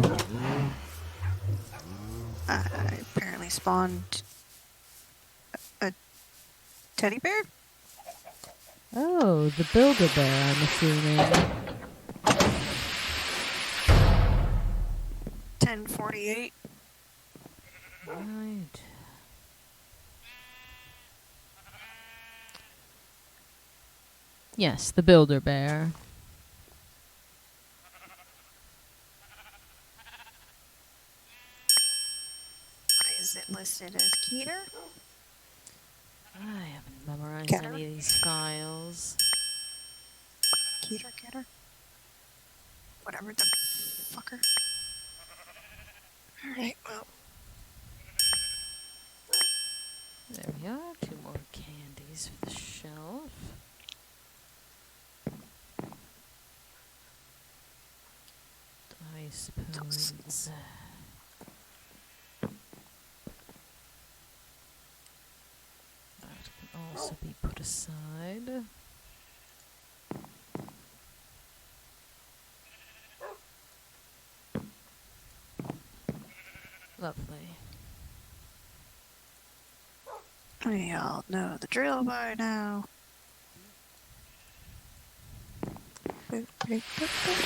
I apparently spawned a teddy bear? Oh, the Build-A-Bear, I'm assuming. 1048. Right. Yes, the Build-A-Bear. Is it listed as Keter? I haven't memorized Keter? any of these files. Keter? Whatever the fucker. Alright, well. There we are. 2 more candies for the shelf. I suppose. That can also be put aside. Lovely. We all know the drill by now. Boop, boop, boop, boop.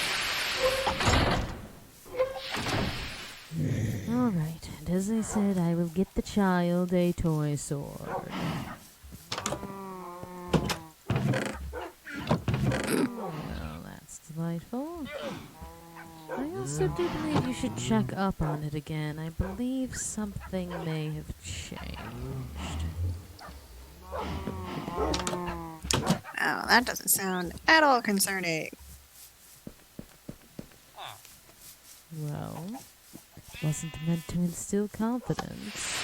Alright, and as I said, I will get the child a toy sword. Well, that's delightful. I also do believe you should check up on it again. I believe something may have changed. Oh, that doesn't sound at all concerning. Well, it wasn't meant to instill confidence.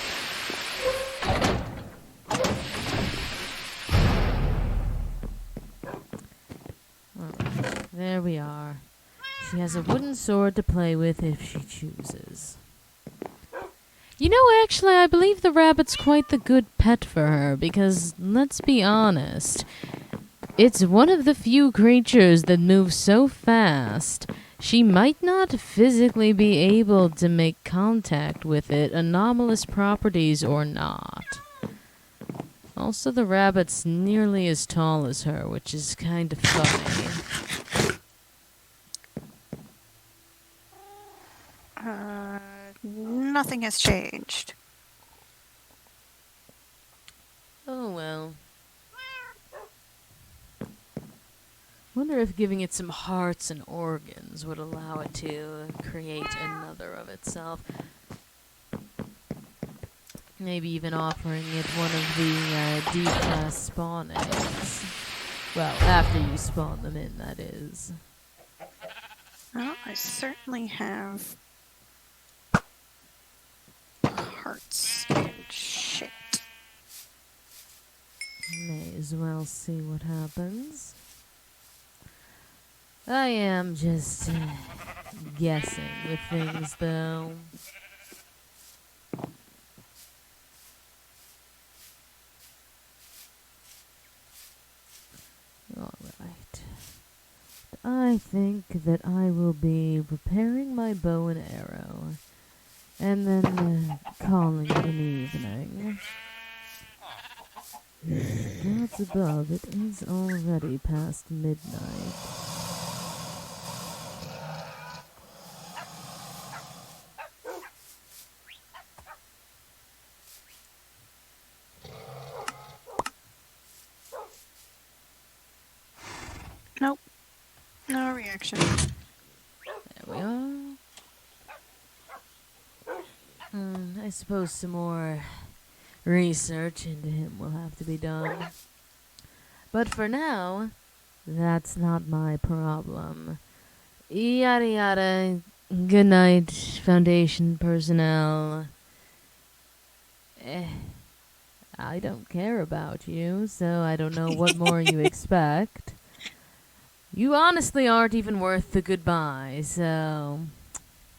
Alright, there we are. She has a wooden sword to play with if she chooses. You know, actually, I believe the rabbit's quite the good pet for her, because, let's be honest, it's one of the few creatures that move so fast, she might not physically be able to make contact with it, anomalous properties or not. Also, the rabbit's nearly as tall as her, which is kind of funny. Nothing has changed. Oh well. Wonder if giving it some hearts and organs would allow it to create another of itself. Maybe even offering it one of the D-class spawn eggs. Well, after you spawn them in, that is. Well, I certainly have hearts and shit. May as well see what happens. I am just guessing with things, though. Alright. I think that I will be repairing my bow and arrow, and then calling it an evening. Gods above, it is already past midnight. No reaction. There we are. I suppose some more research into him will have to be done. But for now, that's not my problem. Yada yada. Good night, Foundation personnel. I don't care about you, so I don't know what more you expect. You honestly aren't even worth the goodbye, so